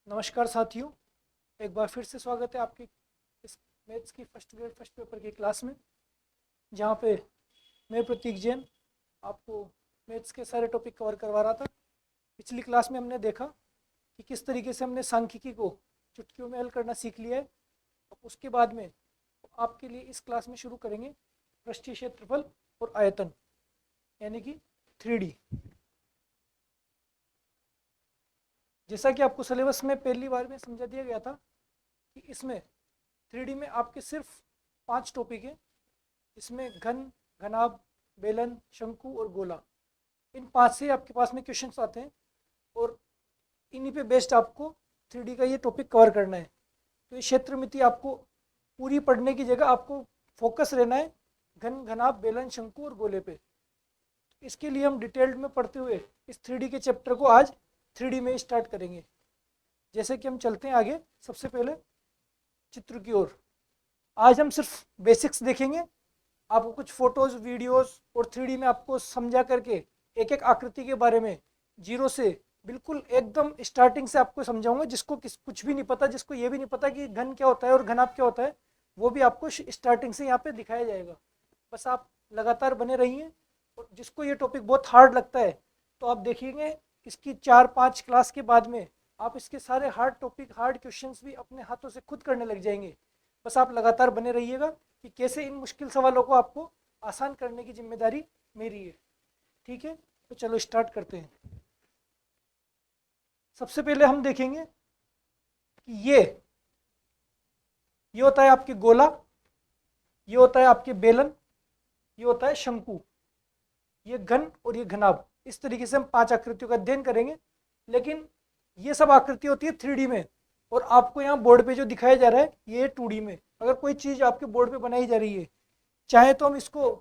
नमस्कार साथियों, एक बार फिर से स्वागत है आपकी इस मैथ्स की फर्स्ट ग्रेड फर्स्ट पेपर की क्लास में, जहाँ पे मैं प्रतीक जैन आपको मैथ्स के सारे टॉपिक कवर करवा रहा था। पिछली क्लास में हमने देखा कि किस तरीके से हमने सांख्यिकी को चुटकियों में हल करना सीख लिया है। अब उसके बाद में आपके लिए इस क्लास में शुरू करेंगे पृष्ठीय क्षेत्रफल और आयतन, यानी कि 3D। जैसा कि आपको सिलेबस में पहली बार में समझा दिया गया था कि इसमें 3D में आपके सिर्फ 5 टॉपिक हैं। इसमें घन, घनाभ, बेलन, शंकु और गोला, इन 5 से आपके पास में क्वेश्चंस आते हैं और इन्हीं पे बेस्ड आपको 3D का ये टॉपिक कवर करना है। तो ये क्षेत्र मिति आपको पूरी पढ़ने की जगह आपको फोकस रहना है घन, घनाभ, बेलन, शंकु और गोले पे। इसके लिए हम डिटेल्ड में पढ़ते हुए इस 3D के चैप्टर को आज 3D में स्टार्ट करेंगे। जैसे कि हम चलते हैं आगे, सबसे पहले चित्र की ओर। आज हम सिर्फ बेसिक्स देखेंगे। आपको कुछ फोटोज, वीडियोस और 3D में आपको समझा करके एक एक आकृति के बारे में जीरो से बिल्कुल एकदम स्टार्टिंग से आपको समझाऊंगा। जिसको कुछ भी नहीं पता, जिसको ये भी नहीं पता कि घन क्या होता है और घनाभ क्या होता है, वो भी आपको स्टार्टिंग से यहाँ पे दिखाया जाएगा। बस आप लगातार बने रहिए। और जिसको ये टॉपिक बहुत हार्ड लगता है तो आप देखिएंगे इसकी 4-5 क्लास के बाद में आप इसके सारे हार्ड टॉपिक, हार्ड क्वेश्चंस भी अपने हाथों से खुद करने लग जाएंगे। बस आप लगातार बने रहिएगा कि कैसे इन मुश्किल सवालों को आपको आसान करने की जिम्मेदारी मेरी है। ठीक है, तो चलो स्टार्ट करते हैं। सबसे पहले हम देखेंगे कि ये होता है आपके गोला, ये होता है आपके बेलन, ये होता है शंकु, ये घन और ये घनाभ। इस तरीके से हम 5 आकृतियों का अध्ययन करेंगे। लेकिन ये सब आकृति होती है 3D में, और आपको यहाँ बोर्ड पे जो दिखाया जा रहा है ये 2D में। अगर कोई चीज आपके बोर्ड पे बनाई जा रही है, चाहे तो हम इसको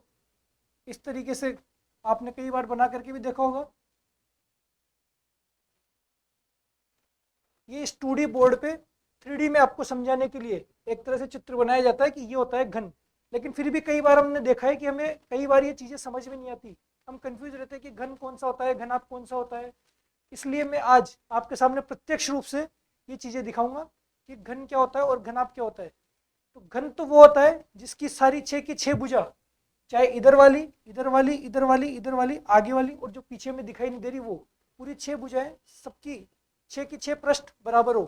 इस तरीके से, आपने कई बार बना करके भी देखा होगा, ये इस 2D बोर्ड पे 3D में आपको समझाने के लिए एक तरह से चित्र बनाया जाता है कि ये होता है घन। लेकिन फिर भी कई बार हमने देखा है कि हमें कई बार ये चीजें समझ में नहीं आती, हम कंफ्यूज रहते हैं कि घन कौन सा होता है, घनाभ कौन सा होता है। इसलिए मैं आज आपके सामने प्रत्यक्ष रूप से ये चीजें दिखाऊंगा कि घन क्या होता है और घनाभ क्या होता है। तो घन तो वो होता है जिसकी सारी 6 की 6 भुजा, चाहे इधर वाली, इधर वाली, इधर वाली, इधर वाली, आगे वाली और जो पीछे में दिखाई नहीं दे रही, वो पूरी 6 भुजाएं, सबकी 6 की 6 पृष्ठ बराबर हो,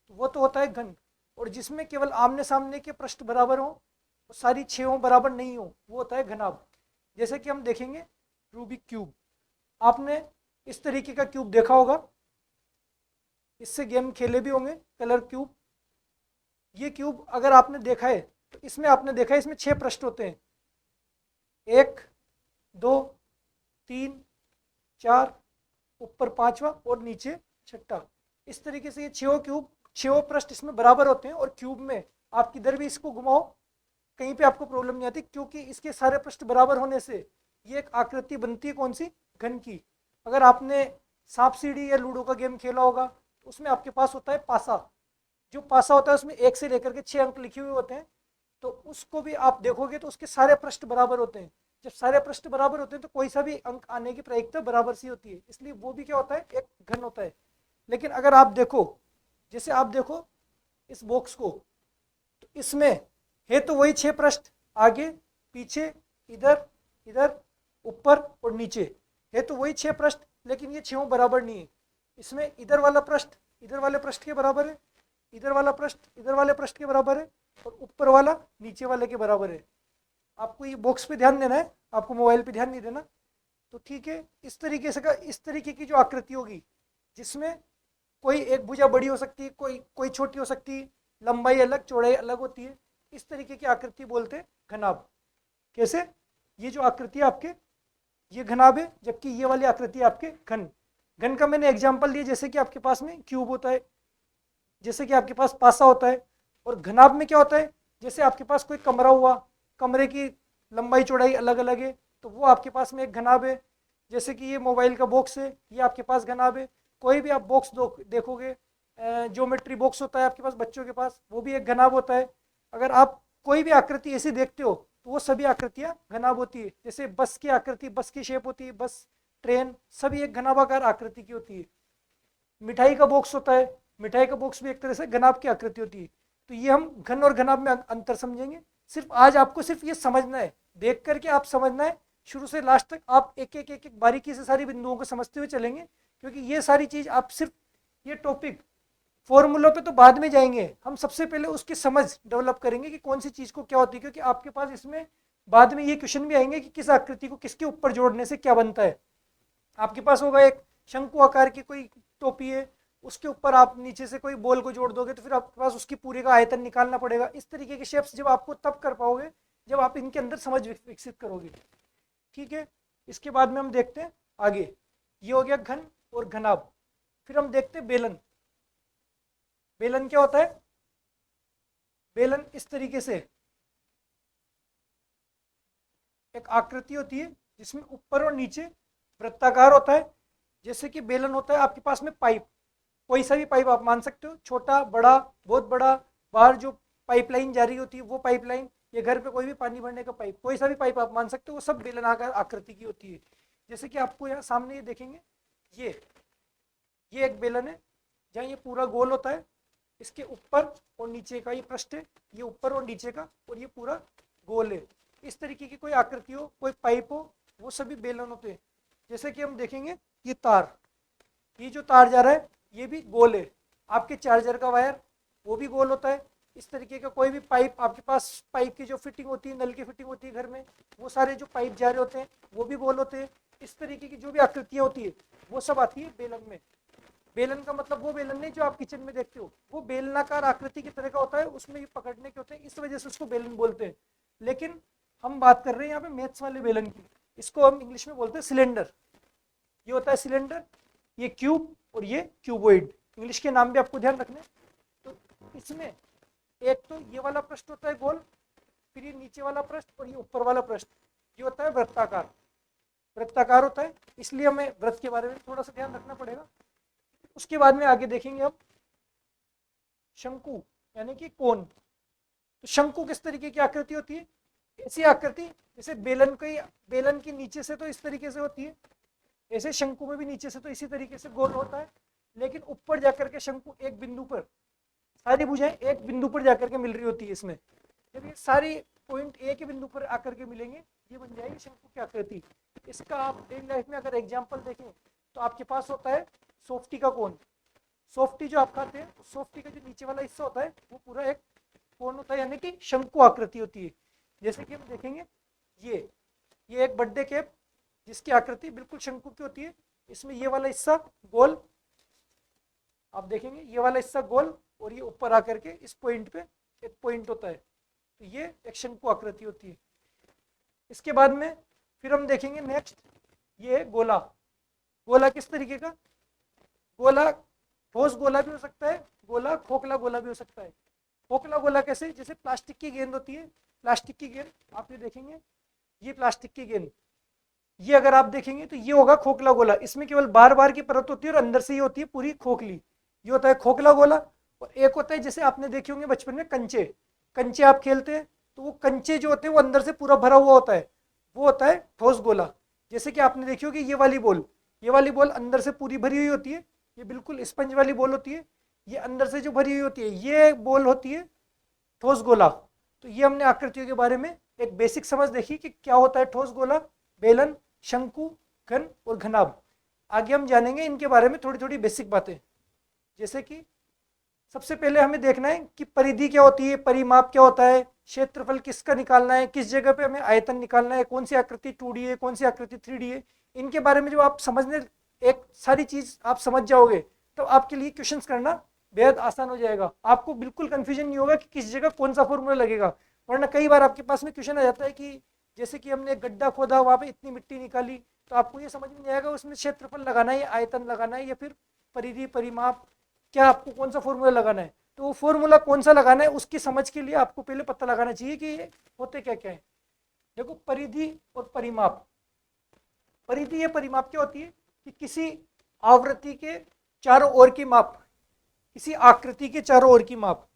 तो वो तो होता है घन। और जिसमें केवल आमने सामने के पृष्ठ बराबर हो, और सारी 6 बराबर नहीं हो, वो होता है घनाभ। जैसे कि हम देखेंगे रूबिक क्यूब। आपने इस तरीके का क्यूब देखा होगा, इससे गेम खेले भी होंगे, कलर क्यूब। ये क्यूब अगर आपने देखा है तो इसमें आपने देखा है इसमें 6 पृष्ठ होते हैं, 1, 2, 3, 4, ऊपर 5वां और नीचे 6ठा। इस तरीके से ये 6 क्यूब, 6 पृष्ठ इसमें बराबर होते हैं। और क्यूब में आप किधर भी इसको घुमाओ, कहीं पे आपको प्रॉब्लम नहीं आती, क्योंकि इसके सारे पृष्ठ बराबर होने से ये एक आकृति बनती है कौन सी, घन की। अगर आपने सांप सीढ़ी या लूडो का गेम खेला होगा तो उसमें आपके पास होता है पासा। जो पासा होता है उसमें 1 से लेकर के 6 अंक लिखे हुए होते हैं। तो उसको भी आप देखोगे तो उसके सारे पृष्ठ बराबर होते हैं। जब सारे पृष्ठ बराबर होते हैं तो कोई सा भी अंक आने की प्रायिकता बराबर सी होती है, इसलिए वो भी क्या होता है, एक घन होता है। लेकिन अगर आप देखो, जैसे आप देखो इस बॉक्स को, तो इसमें है तो वही 6 पृष्ठ, आगे पीछे, इधर, इधर, ऊपर और नीचे, है तो वही 6 पृष्ठ, लेकिन ये 6 बराबर नहीं है। इसमें इधर वाला पृष्ठ इधर वाले पृष्ठ के बराबर है, इधर वाला पृष्ठ इधर वाले पृष्ठ के बराबर है, और ऊपर वाला नीचे वाले के बराबर है। आपको ये बॉक्स पे ध्यान देना है, आपको मोबाइल पे ध्यान नहीं देना। तो ठीक है, इस तरीके से इस तरीके की जो आकृति होगी, जिसमें कोई एक भुजा बड़ी हो सकती है, कोई छोटी हो सकती है, लंबाई अलग, चौड़ाई अलग होती है, इस तरीके की आकृति बोलते हैं घनाभ। कैसे, ये जो आकृति आपके ये घनाभ है, जबकि ये वाली आकृति आपके घन। घन का मैंने एग्जांपल दिया, जैसे कि आपके पास में क्यूब होता है, जैसे कि आपके पास पासा होता है। और घनाभ में क्या होता है, जैसे आपके पास कोई कमरा हुआ, कमरे की लंबाई चौड़ाई अलग अलग है, तो वो आपके पास में एक घनाभ है। जैसे कि ये मोबाइल का बॉक्स है, ये आपके पास घनाभ है। कोई भी आप बॉक्स देखोगे, ज्योमेट्री बॉक्स होता है आपके पास बच्चों के पास, वो भी एक घनाभ होता है। अगर आप कोई भी आकृति ऐसी देखते हो तो वो सभी आकृतियां घनाभ होती है। जैसे बस की आकृति, बस की शेप होती है, बस, ट्रेन, सभी एक घनाभाकार आकृति की होती है। मिठाई का बॉक्स होता है, मिठाई का बॉक्स भी एक तरह से घनाभ की आकृति होती है। तो ये हम घन और घनाभ में अंतर समझेंगे। सिर्फ आज आपको सिर्फ ये समझना है, देख करके आप समझना है, शुरू से लास्ट तक आप एक एक बारीकी से सारी बिंदुओं को समझते हुए चलेंगे, क्योंकि ये सारी चीज आप सिर्फ ये टॉपिक फॉर्मूलों पे तो बाद में जाएंगे, हम सबसे पहले उसकी समझ डेवलप करेंगे कि कौन सी चीज को क्या होती है, क्योंकि आपके पास इसमें बाद में ये क्वेश्चन भी आएंगे कि किस आकृति को किसके ऊपर जोड़ने से क्या बनता है। आपके पास होगा एक शंकु आकार की कोई टोपी है, उसके ऊपर आप नीचे से कोई बॉल को जोड़ दोगे तो फिर आपके पास उसकी पूरे का आयतन निकालना पड़ेगा। इस तरीके के शेप्स जब आपको तब कर पाओगे जब आप इनके अंदर समझ विकसित करोगे। ठीक है, इसके बाद में हम देखते हैं आगे। ये हो गया घन और घनाभ। फिर हम देखते हैं बेलन। बेलन क्या होता है? बेलन इस तरीके से एक आकृति होती है जिसमें ऊपर और नीचे वृत्ताकार होता है। जैसे कि बेलन होता है आपके पास में पाइप, कोई सा भी पाइप आप मान सकते हो, छोटा बड़ा बहुत बड़ा, बाहर जो पाइपलाइन जारी होती है वो पाइपलाइन, या घर पे कोई भी पानी भरने का पाइप, कोई सा भी पाइप आप मान सकते हो, वो सब बेलनाकार आकृति की होती है। जैसे कि आपको यहाँ सामने ये देखेंगे, ये एक बेलन है जहाँ ये पूरा गोल होता है, इसके ऊपर और नीचे का ये पृष्ठ है, ये ऊपर और नीचे का, और ये पूरा गोल है। इस तरीके की कोई आकृति हो, कोई पाइप हो, वो सभी बेलन होते हैं। जैसे कि हम देखेंगे ये तार, ये जो तार जा रहा है ये भी गोल है। आपके चार्जर का वायर वो भी गोल होता है। इस तरीके का कोई भी पाइप आपके पास, पाइप की जो फिटिंग होती है, नल की फिटिंग होती है घर में, वो सारे जो पाइप जा रहे होते हैं वो भी गोल होते हैं। इस तरीके की जो भी आकृतियाँ होती है वो सब आती है बेलन में। बेलन का मतलब वो बेलन नहीं जो आप किचन में देखते हो, वो बेलनाकार आकृति की तरह का होता है, उसमें ये पकड़ने के होते हैं, इस वजह से उसको बेलन बोलते हैं। लेकिन हम बात कर रहे हैं यहाँ पे मैथ्स वाले बेलन की, इसको हम इंग्लिश में बोलते हैं सिलेंडर। ये होता है सिलेंडर, ये क्यूब और ये क्यूबॉइड। इंग्लिश के नाम भी आपको ध्यान रखने। तो इसमें एक तो ये वाला पृष्ठ होता है गोल, फिर ये नीचे वाला पृष्ठ और ये ऊपर वाला पृष्ठ, ये होता है वृत्ताकार। वृत्ताकार होता है, इसलिए हमें वृत्त के बारे में थोड़ा सा ध्यान रखना पड़ेगा। उसके बाद में आगे देखेंगे हम शंकु यानी कि कोन। तो शंकु किस तरीके की आकृति होती है? ऐसी आकृति जैसे बेलन की नीचे से तो इस तरीके से होती है, ऐसे शंकु में भी नीचे से तो इसी तरीके से गोल होता है, लेकिन ऊपर जाकर के शंकु एक बिंदु पर, सारी भुजाएं एक बिंदु पर जाकर के मिल रही होती है। इसमें जब ये सारी पॉइंट एक ही बिंदु पर आकर के मिलेंगे, ये बन जाएगी शंकु की आकृति। इसका आप डेली लाइफ में अगर एग्जाम्पल देखें तो आपके पास होता है सॉफ्टी का कोन। सॉफ्टी जो आप खाते हैं, सॉफ्टी का जो नीचे वाला हिस्सा होता है वो पूरा एक कोन होता है, यानी कि शंकु आकृति होती है। जैसे कि हम देखेंगे ये एक बर्थडे केक जिसकी आकृति बिल्कुल शंकु की होती है। इसमें ये वाला हिस्सा गोल, आप देखेंगे ये वाला हिस्सा गोल, और ये ऊपर आकर के इस पॉइंट पे एक पॉइंट होता है, तो ये एक शंकु आकृति होती है। इसके बाद में फिर हम देखेंगे नेक्स्ट, ये गोला। गोला किस तरीके का? गोला ठोस गोला भी हो सकता है, गोला खोखला गोला भी हो सकता है। खोखला गोला कैसे? जैसे प्लास्टिक की गेंद होती है, प्लास्टिक की गेंद आप ये देखेंगे, ये प्लास्टिक की गेंद, ये अगर आप देखेंगे तो ये होगा खोखला गोला। इसमें केवल बार बार की परत होती है और अंदर से ये होती है पूरी खोखली, ये होता है खोखला गोला। और एक होता है जैसे आपने देखे होंगे बचपन में कंचे, कंचे आप खेलते हैं तो वो कंचे जो होते हैं वो अंदर से पूरा भरा हुआ होता है, वो होता है ठोस गोला। जैसे कि आपने देखी होगी ये वाली बॉल अंदर से पूरी भरी हुई होती है, ये बिल्कुल स्पंज वाली बॉल होती है, ये अंदर से जो भरी हुई होती है ये बॉल होती है ठोस गोला। तो ये हमने आकृतियों के बारे में एक बेसिक समझ देखी कि क्या होता है ठोस गोला, बेलन, शंकु, घन और घनाभ। आगे हम जानेंगे इनके बारे में थोड़ी थोड़ी बेसिक बातें। जैसे कि सबसे पहले हमें देखना है कि परिधि क्या होती है, परिमाप क्या होता है, क्षेत्रफल किसका निकालना है, किस जगह पे हमें आयतन निकालना है, कौन सी आकृति 2D है, कौन सी आकृति 3D है। इनके बारे में जब आप समझने एक सारी चीज आप समझ जाओगे तो आपके लिए क्वेश्चंस करना बेहद आसान हो जाएगा। आपको बिल्कुल कंफ्यूजन नहीं होगा कि किस जगह कौन सा फॉर्मूला लगेगा। वरना कई बार आपके पास में क्वेश्चन आ जाता है कि जैसे कि हमने एक गड्ढा खोदा, वहां पे इतनी मिट्टी निकाली, तो आपको ये समझ में नहीं आएगा उसमें क्षेत्रफल लगाना है, आयतन लगाना है, या फिर परिधि परिमाप, क्या आपको कौन सा फॉर्मूला लगाना है। तो वो फॉर्मूला कौन सा लगाना है उसकी समझ के लिए आपको पहले पता लगाना चाहिए कि ये होते क्या क्या है। देखो परिधि और परिमाप, परिधि या परिमाप क्या होती है कि किसी आवृत्ति के चारों ओर की माप, किसी आकृति के चारों ओर की माप,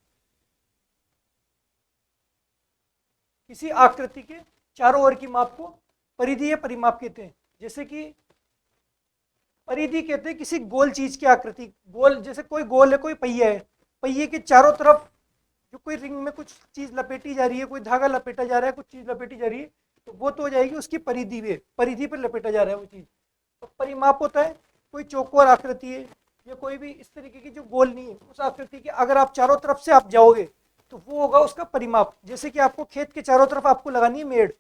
किसी आकृति के चारों ओर की माप को परिधि या परिमाप कहते हैं। जैसे कि परिधि कहते हैं किसी गोल चीज की आकृति। गोल, जैसे कोई गोल है, कोई पहिया है, पहिए के चारों तरफ जो कोई रिंग में कुछ चीज लपेटी जा रही है, कोई धागा लपेटा जा रहा है, कुछ चीज लपेटी जा रही है, तो वो तो हो जाएगी उसकी परिधि में, परिधि पर लपेटा जा रहा है वो चीज। तो परिमाप होता है कोई चौकोर आकृति है या कोई भी इस तरीके की जो गोल नहीं है, उस आकृति की अगर आप चारों तरफ से आप जाओगे तो वो होगा उसका परिमाप। जैसे कि आपको खेत के चारों तरफ आपको लगानी है मेड़,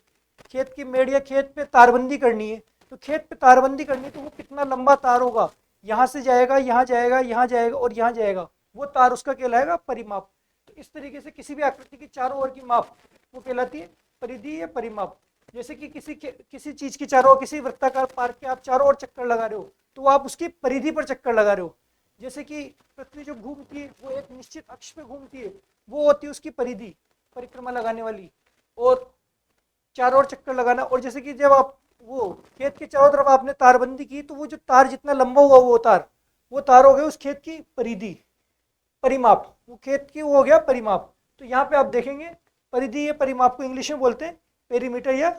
खेत की मेड़ या खेत पे तारबंदी करनी है, तो खेत पे तारबंदी करनी है तो वो कितना लंबा तार होगा, यहाँ से जाएगा, यहाँ जाएगा, यहाँ जाएगा और यहाँ जाएगा, वो तार उसका कहलाएगा परिमाप। तो इस तरीके से किसी भी आकृति की चारों ओर की माप वो कहलाती है परिधि या परिमाप। जैसे कि किसी चीज की चारों, किसी वृत्ताकार पार्क के आप चारों ओर चक्कर लगा रहे हो तो आप उसकी परिधि पर चक्कर लगा रहे हो। जैसे कि पृथ्वी जो घूमती है वो एक निश्चित अक्ष पे घूमती है, वो होती है उसकी परिधि, परिक्रमा लगाने वाली, और चारों ओर चक्कर लगाना। और जैसे कि जब आप वो खेत के चारों तरफ आपने तारबंदी की तो वो जो तार जितना लंबा हुआ वो तार हो गया उस खेत की परिधि, परिमाप, वो खेत की वो हो गया परिमाप। तो यहाँ पे आप देखेंगे परिधि या परिमाप को इंग्लिश में बोलते हैं पेरीमीटर या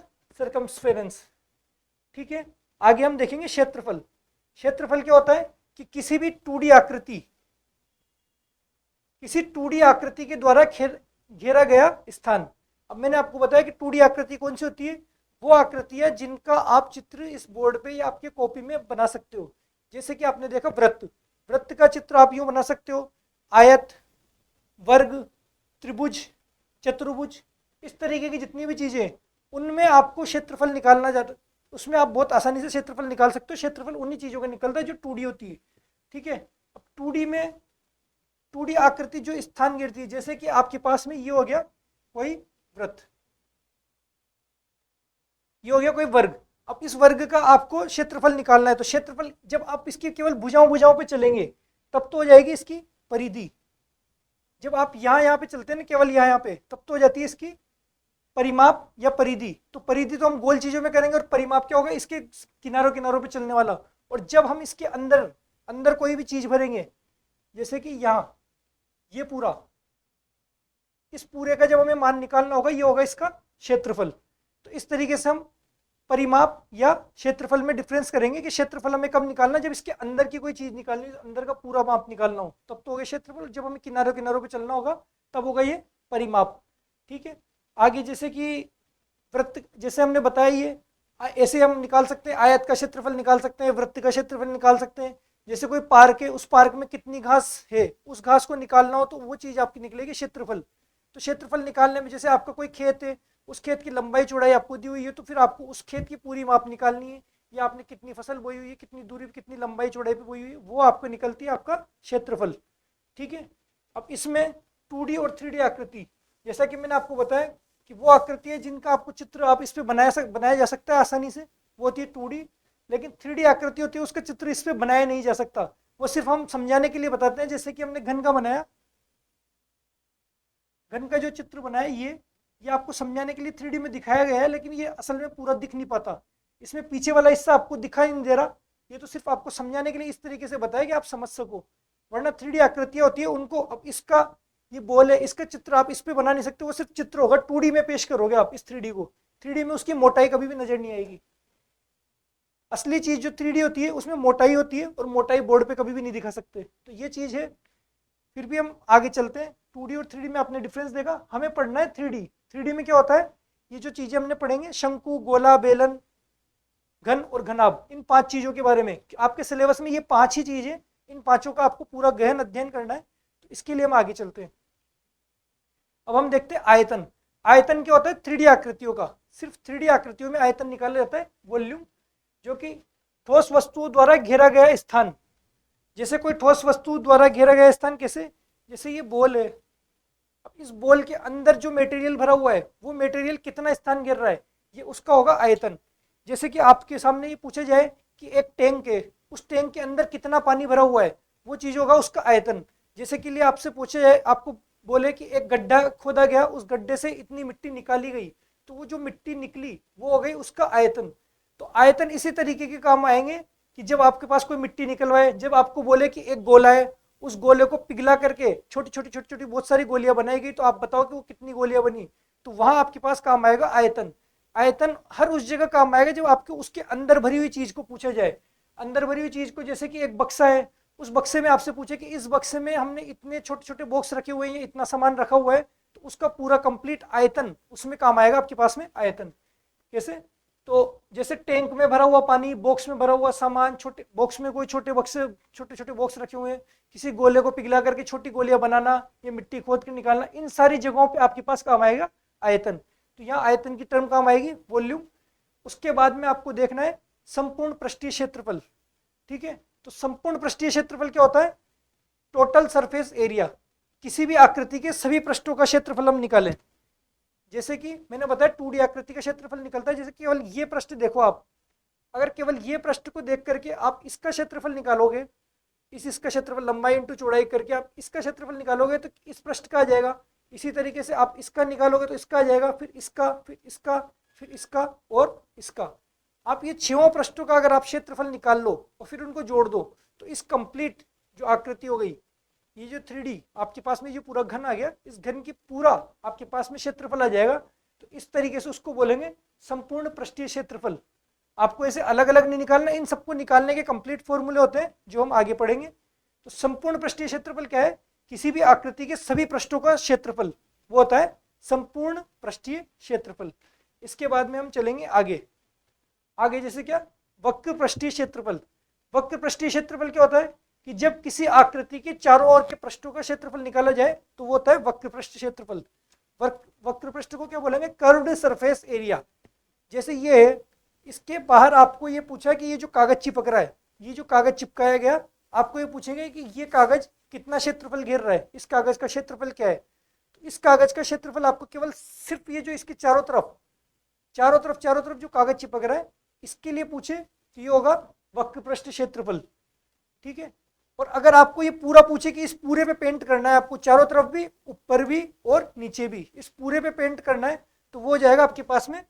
सर्कमस्फेरेंस। ठीक है, आगे हम देखेंगे क्षेत्रफल। क्षेत्रफल क्या होता है कि किसी भी 2D आकृति, किसी 2D आकृति के द्वारा घेरा गया स्थान। अब मैंने आपको बताया कि 2D आकृति कौन सी होती है, वो आकृतियां जिनका आप चित्र इस बोर्ड पे या आपके कॉपी में बना सकते हो। जैसे कि आपने देखा वृत्त, वृत्त का चित्र आप यूं बना सकते हो, आयत, वर्ग, त्रिभुज, चतुर्भुज, इस तरीके की जितनी भी चीजें, उनमें आपको क्षेत्रफल निकालना जाता, उसमें आप बहुत आसानी से क्षेत्रफल निकाल सकते हो। क्षेत्रफल उन्हीं चीजों का निकलता है जो 2D होती है। ठीक है, अब 2D में 2D आकृति जो स्थान घेरती है, जैसे कि आपके पास में ये हो गया कोई वृत्त, ये हो गया कोई वर्ग। अब इस वर्ग का आपको क्षेत्रफल निकालना है, तो क्षेत्रफल जब आप इसकी केवल भुजाओं पे चलेंगे तब तो हो जाएगी इसकी परिधि। जब आप यहाँ पे चलते हैं ना, केवल यहाँ पे, तब तो हो जाती है इसकी परिमाप या परिधि। तो परिधि तो हम गोल चीजों में करेंगे और परिमाप क्या होगा, इसके किनारों पे चलने वाला। और जब हम इसके अंदर अंदर कोई भी चीज भरेंगे, जैसे कि यहाँ ये पूरा, इस पूरे का जब हमें मान निकालना होगा, ये होगा इसका क्षेत्रफल। तो इस तरीके से हम परिमाप या क्षेत्रफल में डिफरेंस करेंगे कि क्षेत्रफल हमें कब निकालना, जब इसके अंदर की कोई चीज निकालनी, अंदर का पूरा माप निकालना हो, तब तो होगा क्षेत्रफल। जब हमें किनारों पे चलना होगा तब होगा ये परिमाप। ठीक है, आगे जैसे कि वृत्त, जैसे हमने बताया, ये ऐसे हम निकाल सकते हैं, आयत का क्षेत्रफल निकाल सकते हैं, वृत्त का क्षेत्रफल निकाल सकते हैं। जैसे कोई पार्क है, उस पार्क में कितनी घास है, उस घास को निकालना हो तो वो चीज आपकी निकलेगी क्षेत्रफल। तो क्षेत्रफल निकालने में, जैसे आपका कोई खेत है, उस खेत की लंबाई चौड़ाई आपको दी हुई है, तो फिर आपको उस खेत की पूरी माप निकालनी है, या आपने कितनी फसल बोई हुई है, कितनी दूरी पे, कितनी लंबाई चौड़ाई पे बोई हुई है, वो आपको निकलती है आपका क्षेत्रफल। ठीक है, अब इसमें 2D और 3D आकृति, जैसा कि मैंने आपको बताया कि वो आकृति है जिनका आपको चित्र आप इस पे बनाया जा सकता है आसानी से, वो होती है 2D। लेकिन 3D आकृति होती है, उसका चित्र इस पे बनाया नहीं जा सकता, वो सिर्फ हम समझाने के लिए बताते हैं। जैसे कि हमने घन का बनाया, घन का जो चित्र बनाया, ये आपको समझाने के लिए 3D में दिखाया गया है, लेकिन ये असल में पूरा दिख नहीं पाता, इसमें पीछे वाला हिस्सा आपको दिखाई नहीं दे रहा। ये तो सिर्फ आपको समझाने के लिए इस तरीके से बताया कि आप समझ सको, वरना 3D आकृतियां होती है उनको, अब इसका ये बॉल है, इसका चित्र आप इस पे बना नहीं सकते, वो सिर्फ चित्र होगा, 2D में पेश करोगे आप इस 3D को, 3D में उसकी मोटाई कभी भी नजर नहीं आएगी। असली चीज जो 3D होती है उसमें मोटाई होती है, और मोटाई बोर्ड पे कभी भी नहीं दिखा सकते, तो ये चीज है। फिर भी हम आगे चलते हैं, 2D और 3D में आपने डिफरेंस देखा, हमें पढ़ना है 3D। 3D में क्या होता है, ये जो चीजें हमने पढ़ेंगे, शंकु, गोला, बेलन, घन और घनाभ, इन 5 चीजों के बारे में आपके सिलेबस में ये 5 ही चीजें, इन 5 का आपको पूरा गहन अध्ययन करना है, तो इसके लिए हम आगे चलते हैं। अब हम देखते हैं आयतन। आयतन क्या होता है 3D आकृतियों का, सिर्फ 3D आकृतियों में आयतन निकाला जाता है, वॉल्यूम, जो कि ठोस वस्तुओं द्वारा घेरा गया स्थान। जैसे कोई ठोस वस्तु द्वारा घेरा गया स्थान, कैसे, जैसे ये बॉल है, अब इस बॉल के अंदर जो मटेरियल भरा हुआ है, वो मटेरियल कितना स्थान घेर रहा है, ये उसका होगा आयतन। जैसे कि आपके सामने ये पूछा जाए कि एक टैंक है, उस टैंक के अंदर कितना पानी भरा हुआ है, वो चीज होगा उसका आयतन। जैसे कि लिए आपसे पूछा जाए, आपको बोले कि एक गड्ढा खोदा गया, उस गड्ढे से इतनी मिट्टी निकाली गई, तो वो जो मिट्टी निकली वो हो गई उसका आयतन। तो आयतन इसी तरीके के काम आएंगे कि जब आपके पास कोई मिट्टी निकलवाए, जब आपको बोले कि एक गोला है, उस गोले को पिघला करके छोटी छोटी बहुत सारी गोलियां बनाई गई, तो आप बताओ कि वो कितनी गोलियां बनी, तो वहां आपके पास काम आएगा आयतन। आयतन हर उस जगह काम आएगा जब आपको उसके अंदर भरी हुई चीज को पूछा जाए। अंदर भरी हुई चीज को, जैसे कि एक बक्सा है, उस बक्से में आपसे पूछे कि इस बक्से में हमने इतने छोटे छोटे बॉक्स रखे हुए हैं, इतना सामान रखा हुआ है, तो उसका पूरा कंप्लीट आयतन उसमें काम आएगा आपके पास में आयतन। कैसे? तो जैसे टैंक में भरा हुआ पानी, बॉक्स में भरा हुआ सामान, छोटे बॉक्स में कोई छोटे बक्से, छोटे छोटे बॉक्स रखे हुए हैं, किसी गोले को पिघला करके छोटी गोलियां बनाना या मिट्टी खोद के निकालना, इन सारी जगहों पे आपके पास काम आएगा आयतन। तो यहाँ आयतन की टर्म काम आएगी वॉल्यूम। उसके बाद में आपको देखना है संपूर्ण पृष्ठीय क्षेत्रफल। ठीक है, तो संपूर्ण पृष्ठीय क्षेत्रफल क्या होता है? Total surface area. किसी भी आकृति के सभी पृष्ठों का क्षेत्रफल हम निकालें। जैसे कि मैंने बताया 2D आकृति का क्षेत्रफल निकलता है, जैसे केवल ये पृष्ठ देखो आप, अगर केवल ये पृष्ठ को देख करके आप इसका क्षेत्रफल निकालोगे, इसका क्षेत्रफल लंबाई इंटू चौड़ाई करके आप इसका क्षेत्रफल निकालोगे तो इस पृष्ठ का आ जाएगा। इसी तरीके से आप इसका निकालोगे तो इसका आ जाएगा, फिर इसका, फिर इसका, फिर इसका और इसका। आप ये छहों पृष्ठों का अगर आप क्षेत्रफल निकाल लो और फिर उनको जोड़ दो, तो इस कंप्लीट जो आकृति हो गई, ये जो 3D आपके पास में जो पूरा घन आ गया, इस घन की पूरा आपके पास में क्षेत्रफल आ जाएगा। तो इस तरीके से उसको बोलेंगे संपूर्ण पृष्ठीय क्षेत्रफल। आपको ऐसे अलग अलग नहीं निकालना, इन सबको निकालने के कंप्लीट फॉर्मूले होते हैं जो हम आगे पढ़ेंगे। तो संपूर्ण पृष्ठीय क्षेत्रफल क्या है? किसी भी आकृति के सभी पृष्ठों का क्षेत्रफल, वो होता है संपूर्ण पृष्ठीय क्षेत्रफल। इसके बाद में हम चलेंगे आगे। आगे जैसे क्या? वक्र पृष्ठीय क्षेत्रफल। वक्र पृष्ठीय क्षेत्रफल क्या होता है कि जब किसी आकृति के चारों ओर के पृष्ठों का क्षेत्रफल निकाला जाए तो वो होता है वक्र पृष्ठ क्षेत्रफल। वक्र पृष्ठ को क्या बोलेंगे? Curved surface area. जैसे ये है, इसके बाहर आपको ये पूछा कि ये जो कागज चिपक रहा है, ये जो कागज चिपकाया गया, आपको ये पूछेंगे कि ये कागज कितना क्षेत्रफल घेर रहा है, इस कागज का क्षेत्रफल क्या है। तो इस कागज का क्षेत्रफल आपको केवल सिर्फ ये जो इसके चारों तरफ जो कागज चिपक रहा है, इसके लिए पूछे तो ये होगा वक्र पृष्ठ क्षेत्रफल। ठीक है, और अगर आपको ये पूरा पूछे कि इस पूरे पे पेंट करना है, आपको चारों तरफ भी, ऊपर भी और नीचे भी, इस पूरे पे पेंट करना है, तो वो हो जाएगा आपके पास में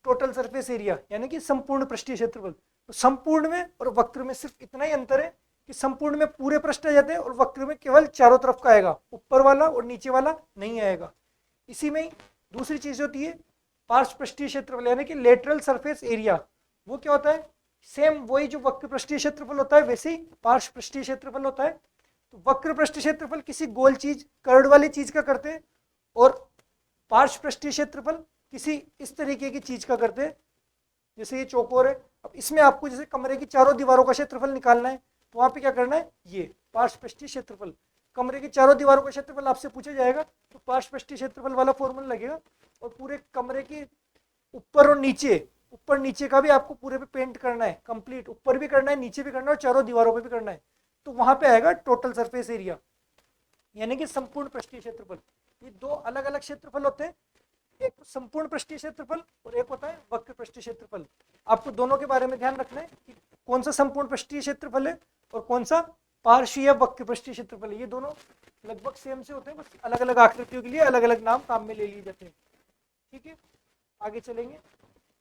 टोटल सरफेस एरिया, यानी कि संपूर्ण पृष्ठीय क्षेत्रफल। तो संपूर्ण में और वक्र में सिर्फ इतना ही अंतर है कि संपूर्ण में पूरे पृष्ठ आ जाते हैं और वक्र में केवल चारों तरफ का आएगा, ऊपर वाला और नीचे वाला नहीं आएगा। इसी में दूसरी चीज होती है पार्श्व पृष्ठीय क्षेत्रफल, यानी कि लेटरल सरफेस एरिया। वो क्या होता है? सेम वही जो वक्र पृष्ठीय क्षेत्रफल होता है वैसे ही पार्श्व पृष्ठीय क्षेत्रफल होता है। तो वक्र पृष्ठीय क्षेत्रफल किसी गोल चीज, कर्ड वाली चीज का करते हैं, और पार्श्व पृष्ठीय क्षेत्रफल किसी इस तरीके की चीज का करते हैं, जैसे ये चौकोर है। अब इसमें आपको जैसे कमरे की चारों दीवारों का क्षेत्रफल निकालना है, तो वहां पे क्या करना है? ये पार्श्व पृष्ठीय क्षेत्रफल, कमरे की चारों दीवारों का क्षेत्रफल आपसे पूछा जाएगा, तो पार्श्व पृष्ठीय क्षेत्रफल वाला फॉर्मूला लगेगा। और पूरे कमरे की ऊपर और नीचे, ऊपर नीचे का भी आपको पूरे पे पेंट करना है, कंप्लीट ऊपर भी करना है, नीचे भी करना है और चारों दीवारों पे भी करना है, तो वहां पे आएगा टोटल सरफेस एरिया, यानी कि संपूर्ण पृष्ठीय क्षेत्रफल। ये दो अलग अलग क्षेत्रफल होते हैं, एक तो संपूर्ण पृष्ठीय क्षेत्रफल और एक होता है वक्र पृष्ठीय क्षेत्रफल। आपको दोनों के बारे में ध्यान रखना है कि कौन सा संपूर्ण पृष्ठीय क्षेत्रफल है और कौन सा पार्श्वीय वक्र पृष्ठीय क्षेत्रफल है। ये दोनों लगभग सेम से होते हैं, बस अलग अलग आकृतियों के लिए अलग अलग नाम काम में ले लिए जाते हैं। ठीक है, आगे चलेंगे।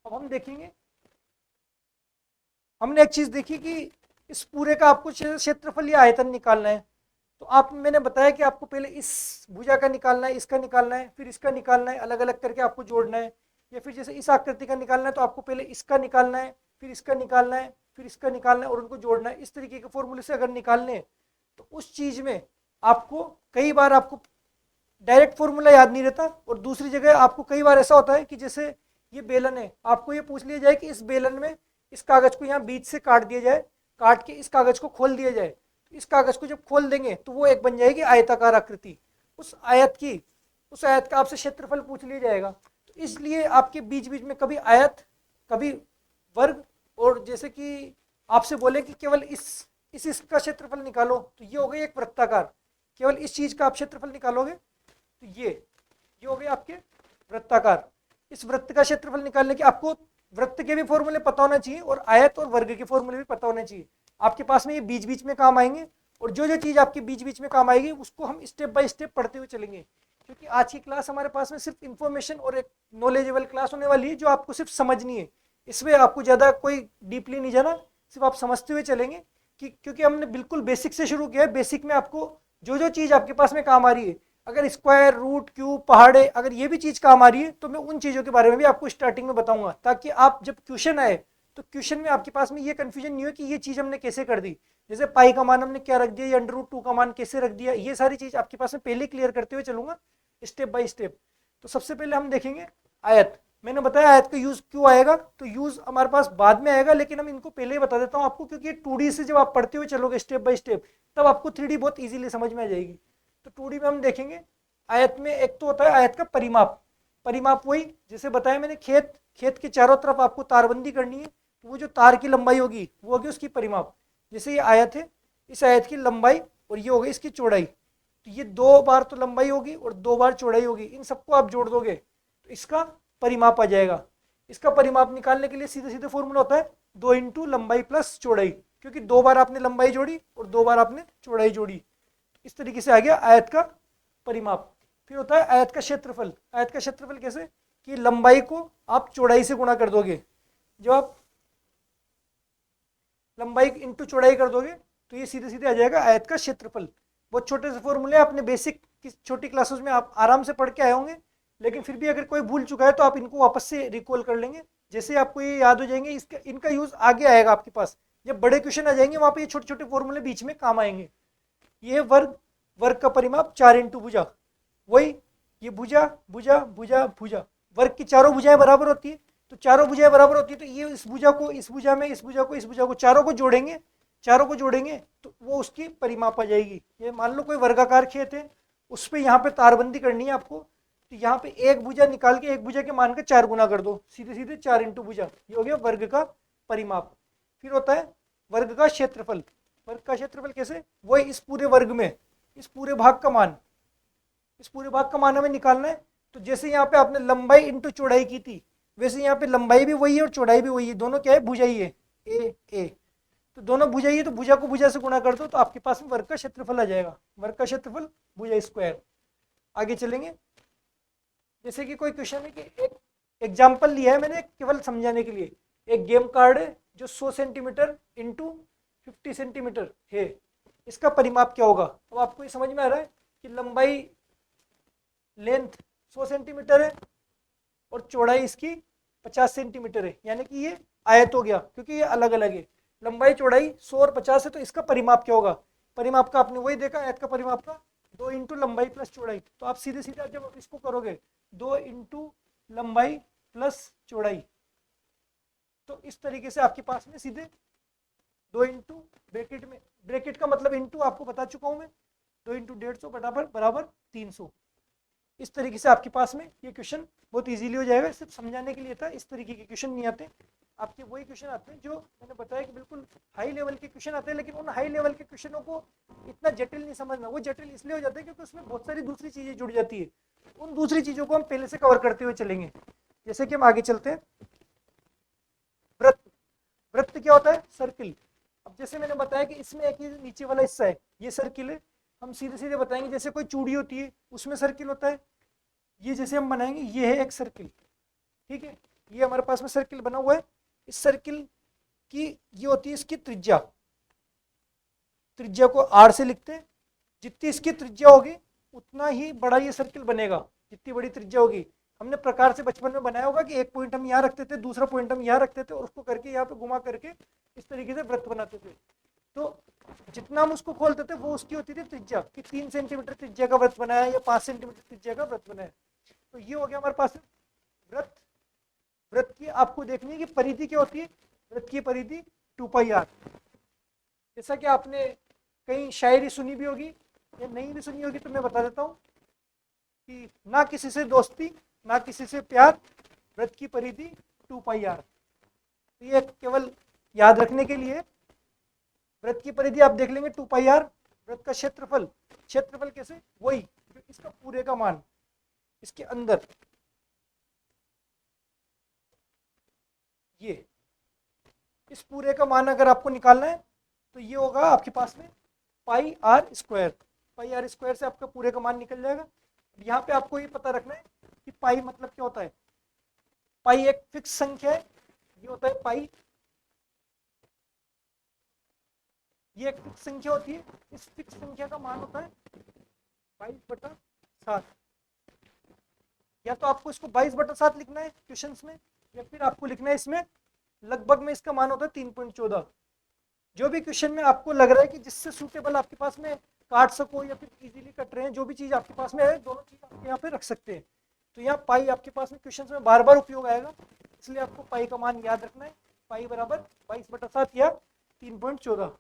अब हम देखेंगे, हमने एक चीज देखी कि इस पूरे का आपको क्षेत्रफल या आयतन निकालना है। तो आप, मैंने बताया कि आपको पहले इस भुजा का निकालना है, इसका निकालना है, फिर इसका निकालना है, अलग अलग करके आपको जोड़ना है। या फिर जैसे इस आकृति का निकालना है तो आपको पहले इसका निकालना है, फिर इसका निकालना है, फिर इसका निकालना है और उनको जोड़ना है। इस तरीके के फॉर्मूले से अगर निकालने तो उस चीज में आपको कई बार आपको डायरेक्ट फॉर्मूला याद नहीं रहता, और दूसरी जगह आपको कई बार ऐसा होता है कि जैसे ये बेलन है, आपको ये पूछ लिया जाए कि इस बेलन में इस कागज को यहाँ बीच से काट दिया जाए, काट के इस कागज को खोल दिया जाए। तो इस कागज को जब खोल देंगे तो वो एक बन जाएगी आयताकार आकृति। उस आयत का आपसे क्षेत्रफल पूछ लिया जाएगा। तो इसलिए आपके बीच बीच में कभी आयत, कभी वर्ग, और जैसे कि आपसे बोले कि केवल इसका क्षेत्रफल निकालो, तो ये हो गई एक वृत्ताकार। केवल इस चीज का आप क्षेत्रफल निकालोगे तो ये हो गए आपके वृत्ताकार। इस वृत्त का क्षेत्रफल निकालने के आपको वृत्त के भी फॉर्मूले पता होना चाहिए और आयत और वर्ग के फॉर्मूले भी पता होने चाहिए। आपके पास में ये बीच बीच में काम आएंगे, और जो जो चीज आपके बीच बीच में काम आएगी उसको हम स्टेप बाय स्टेप पढ़ते हुए चलेंगे, क्योंकि आज की क्लास हमारे पास में सिर्फ इन्फॉर्मेशन और एक नॉलेजेबल क्लास होने वाली है जो आपको सिर्फ समझनी है। इसमें आपको ज्यादा कोई डीपली नहीं जाना, सिर्फ आप समझते हुए चलेंगे कि क्योंकि हमने बिल्कुल बेसिक से शुरू किया है। बेसिक में आपको जो जो चीज आपके पास में काम आ रही है, अगर स्क्वायर, रूट, क्यूब, पहाड़े, अगर ये भी चीज काम आ रही है तो मैं उन चीजों के बारे में भी आपको स्टार्टिंग में बताऊंगा, ताकि आप जब क्वेश्चन आए तो क्वेश्चन में आपके पास में ये कंफ्यूजन नहीं हो कि ये चीज हमने कैसे कर दी, जैसे पाई का मान हमने क्या रख दिया, या √2 का मान कैसे रख दिया, ये सारी चीज आपके पास में पहले क्लियर करते हुए चलूंगा स्टेप बाय स्टेप। तो सबसे पहले हम देखेंगे आयत। मैंने बताया आयत का यूज क्यों आएगा, तो यूज हमारे पास बाद में आएगा, लेकिन हम इनको पहले ही बता देता हूँ आपको, क्योंकि 2D से जब आप पढ़ते हुए चलोगे स्टेप बाय स्टेप, तब आपको 3D बहुत इजीली समझ में आ जाएगी। तो 2D में हम देखेंगे आयत में एक तो होता है आयत का परिमाप। परिमाप वही जैसे बताया मैंने, खेत के चारों तरफ आपको तारबंदी करनी है, तो वो जो तार की लंबाई होगी वो होगी उसकी परिमाप। जैसे ये आयत है, इस आयत की लंबाई और ये होगी इसकी चौड़ाई, तो ये 2 बार तो लंबाई होगी और 2 बार चौड़ाई होगी, इन सबको आप जोड़ दोगे तो इसका परिमाप आ जाएगा। इसका परिमाप निकालने के लिए सीधे सीधे फॉर्मूला होता है 2 इंटू लंबाई प्लस चौड़ाई, क्योंकि 2 बार आपने लंबाई जोड़ी और 2 बार आपने चौड़ाई जोड़ी। इस तरीके से आ गया आयत का परिमाप। फिर होता है आयत का क्षेत्रफल। आयत का क्षेत्रफल कैसे, कि लंबाई को आप चौड़ाई से गुणा कर दोगे। जब आप लंबाई इंटू चौड़ाई कर दोगे तो ये सीधे सीधे आ जाएगा आयत का क्षेत्रफल। बहुत छोटे से फॉर्मूले आपने बेसिक की छोटी क्लासेस में आप आराम से पढ़ के आए होंगे, लेकिन फिर भी अगर कोई भूल चुका है तो आप इनको वापस से रिकॉल कर लेंगे, जैसे आपको ये याद हो जाएंगे। इसका इनका यूज आगे आएगा आपके पास, जब बड़े क्वेश्चन आ जाएंगे वहां पे ये छोटे छोटे फॉर्मूले बीच में काम आएंगे। ये वर्ग का परिमाप 4 इंटू भुजा, वही ये भुजा भुजा भुजा भुजा, वर्ग की चारों भुजाएं बराबर होती है, तो चारों भुजाएं बराबर होती है, तो ये इस भुजा को इस भुजा में, इस भुजा को इस भुजा को, चारों को जोड़ेंगे तो वो उसकी परिमाप आ जाएगी। ये मान लो कोई वर्गाकार खेत है, उस पर यहाँ पे तारबंदी करनी है आपको, तो यहाँ पे एक भुजा निकाल के एक भुजा के मान का 4 गुना कर दो, सीधे सीधे 4 इंटू भुजा, ये हो गया वर्ग का परिमाप। फिर होता है वर्ग का क्षेत्रफल। वर्ग का क्षेत्रफल कैसे, वही इस पूरे वर्ग में इस पूरे भाग का मान हमें निकालना है। तो जैसे यहाँ पे आपने लंबाई इंटू चौड़ाई की थी, वैसे यहाँ पे लंबाई भी वही है और चौड़ाई भी वही है, दोनों क्या है, भुजा ही है, ए। तो दोनों भुजा ही है, तो भुजा को भुजा से गुणा कर दो तो आपके पास में वर्ग का क्षेत्रफल आ जाएगा। वर्ग का क्षेत्रफल भुजा स्क्वायर। आगे चलेंगे, जैसे कि कोई क्वेश्चन है कि एक एग्जाम्पल लिया है मैंने केवल समझाने के लिए, एक गेम कार्ड है जो 100 सेंटीमीटर इंटू 50 सेंटीमीटर है, इसका परिमाप क्या होगा। अब आपको ये समझ में आ रहा है कि लंबाई लेंथ 100 सेंटीमीटर है और चौड़ाई इसकी 50 सेंटीमीटर है, यानी कि ये आयत हो गया, क्योंकि ये अलग अलग है। लंबाई चौड़ाई 100 और 50 है, तो इसका परिमाप क्या होगा। परिमाप का आपने वही देखा, आयत का परिमाप का 2 इंटू लंबाई प्लस चौड़ाई, तो आप सीधे सीधे जब इसको करोगे 2 इंटू लंबाई प्लस चौड़ाई, तो इस तरीके से आपके पास में सीधे 2 इंटू ब्रैकेट का मतलब इंटू आपको बता चुका हूं मैं, 2 इंटू 150 बराबर 300। इस तरीके से आपके पास में ये क्वेश्चन बहुत इजीली हो जाएगा। सिर्फ समझाने के लिए था, इस तरीके के क्वेश्चन नहीं आते आपके, वही क्वेश्चन आते हैं जो मैंने बताया कि बिल्कुल हाई लेवल के क्वेश्चन आते हैं, लेकिन उन हाई लेवल के क्वेश्चनों को इतना जटिल नहीं समझना। वो जटिल इसलिए हो जाता है क्योंकि उसमें बहुत सारी दूसरी चीजें जुड़ जाती है, उन दूसरी चीजों को हम पहले से कवर करते हुए चलेंगे। जैसे कि हम आगे चलते हैं, वृत्त क्या होता है, सर्किल। अब जैसे मैंने बताया कि इसमें एक नीचे वाला हिस्सा है, ये सर्किल है। हम सीधे सीधे बताएंगे, जैसे कोई चूड़ी होती है उसमें सर्किल होता है, ये जैसे हम बनाएंगे ये है एक सर्किल, ठीक है, ये हमारे पास में सर्किल बना हुआ है। इस सर्किल की ये होती है इसकी त्रिज्या को आर से लिखते हैं। जितनी इसकी त्रिज्या होगी उतना ही बड़ा ये सर्किल बनेगा, जितनी बड़ी त्रिज्या होगी। हमने प्रकार से बचपन में बनाया होगा कि एक पॉइंट हम यहाँ रखते थे, दूसरा पॉइंट हम यहाँ रखते थे, और उसको करके यहाँ पे घुमा करके इस तरीके से वृत्त बनाते थे। तो जितना हम उसको खोलते थे वो उसकी होती थी त्रिज्या, कि 3 सेंटीमीटर त्रिज्या का वृत्त बनाया या 5 सेंटीमीटर त्रिज्या का वृत्त बनाया। तो ये हो गया हमारे पास वृत्त। वृत्त की आपको देखनी है कि परिधि क्या होती है, वृत्त की परिधि 2πr। जैसा कि आपने कहीं शायरी सुनी भी होगी या नहीं भी सुनी होगी, तो मैं बता देता हूँ कि ना किसी से दोस्ती ना किसी से प्यार, वृत्त की परिधि 2πr। तो ये केवल याद रखने के लिए, वृत्त की परिधि आप देख लेंगे 2πr। वृत्त का क्षेत्रफल कैसे, वही इसका पूरे का मान, इसके अंदर ये इस पूरे का मान अगर आपको निकालना है तो ये होगा आपके पास में πr²। πr² से आपका पूरे का मान निकल जाएगा। यहाँ पे आपको ये पता रखना है कि पाई मतलब क्या होता है। पाई एक फिक्स संख्या है, ये होता है पाई, ये एक फिक्स संख्या होती है। इस फिक्स संख्या का मान होता है 22/7। या तो आपको इसको 22/7 लिखना है क्वेश्चंस में, या फिर आपको लिखना है इसमें लगभग में इसका मान होता है 3.14। जो भी क्वेश्चन में आपको लग रहा है कि जिससे सूटेबल आपके पास में काट सको या फिर इजीली कट रहे हैं, जो भी चीज़ आपके पास में है, दोनों चीज़ आप यहाँ पे रख सकते हैं। तो यहाँ पाई आपके पास में क्वेश्चन में बार बार उपयोग आएगा, इसलिए आपको पाई का मान याद रखना है। पाई बराबर 22/7 या 3.14।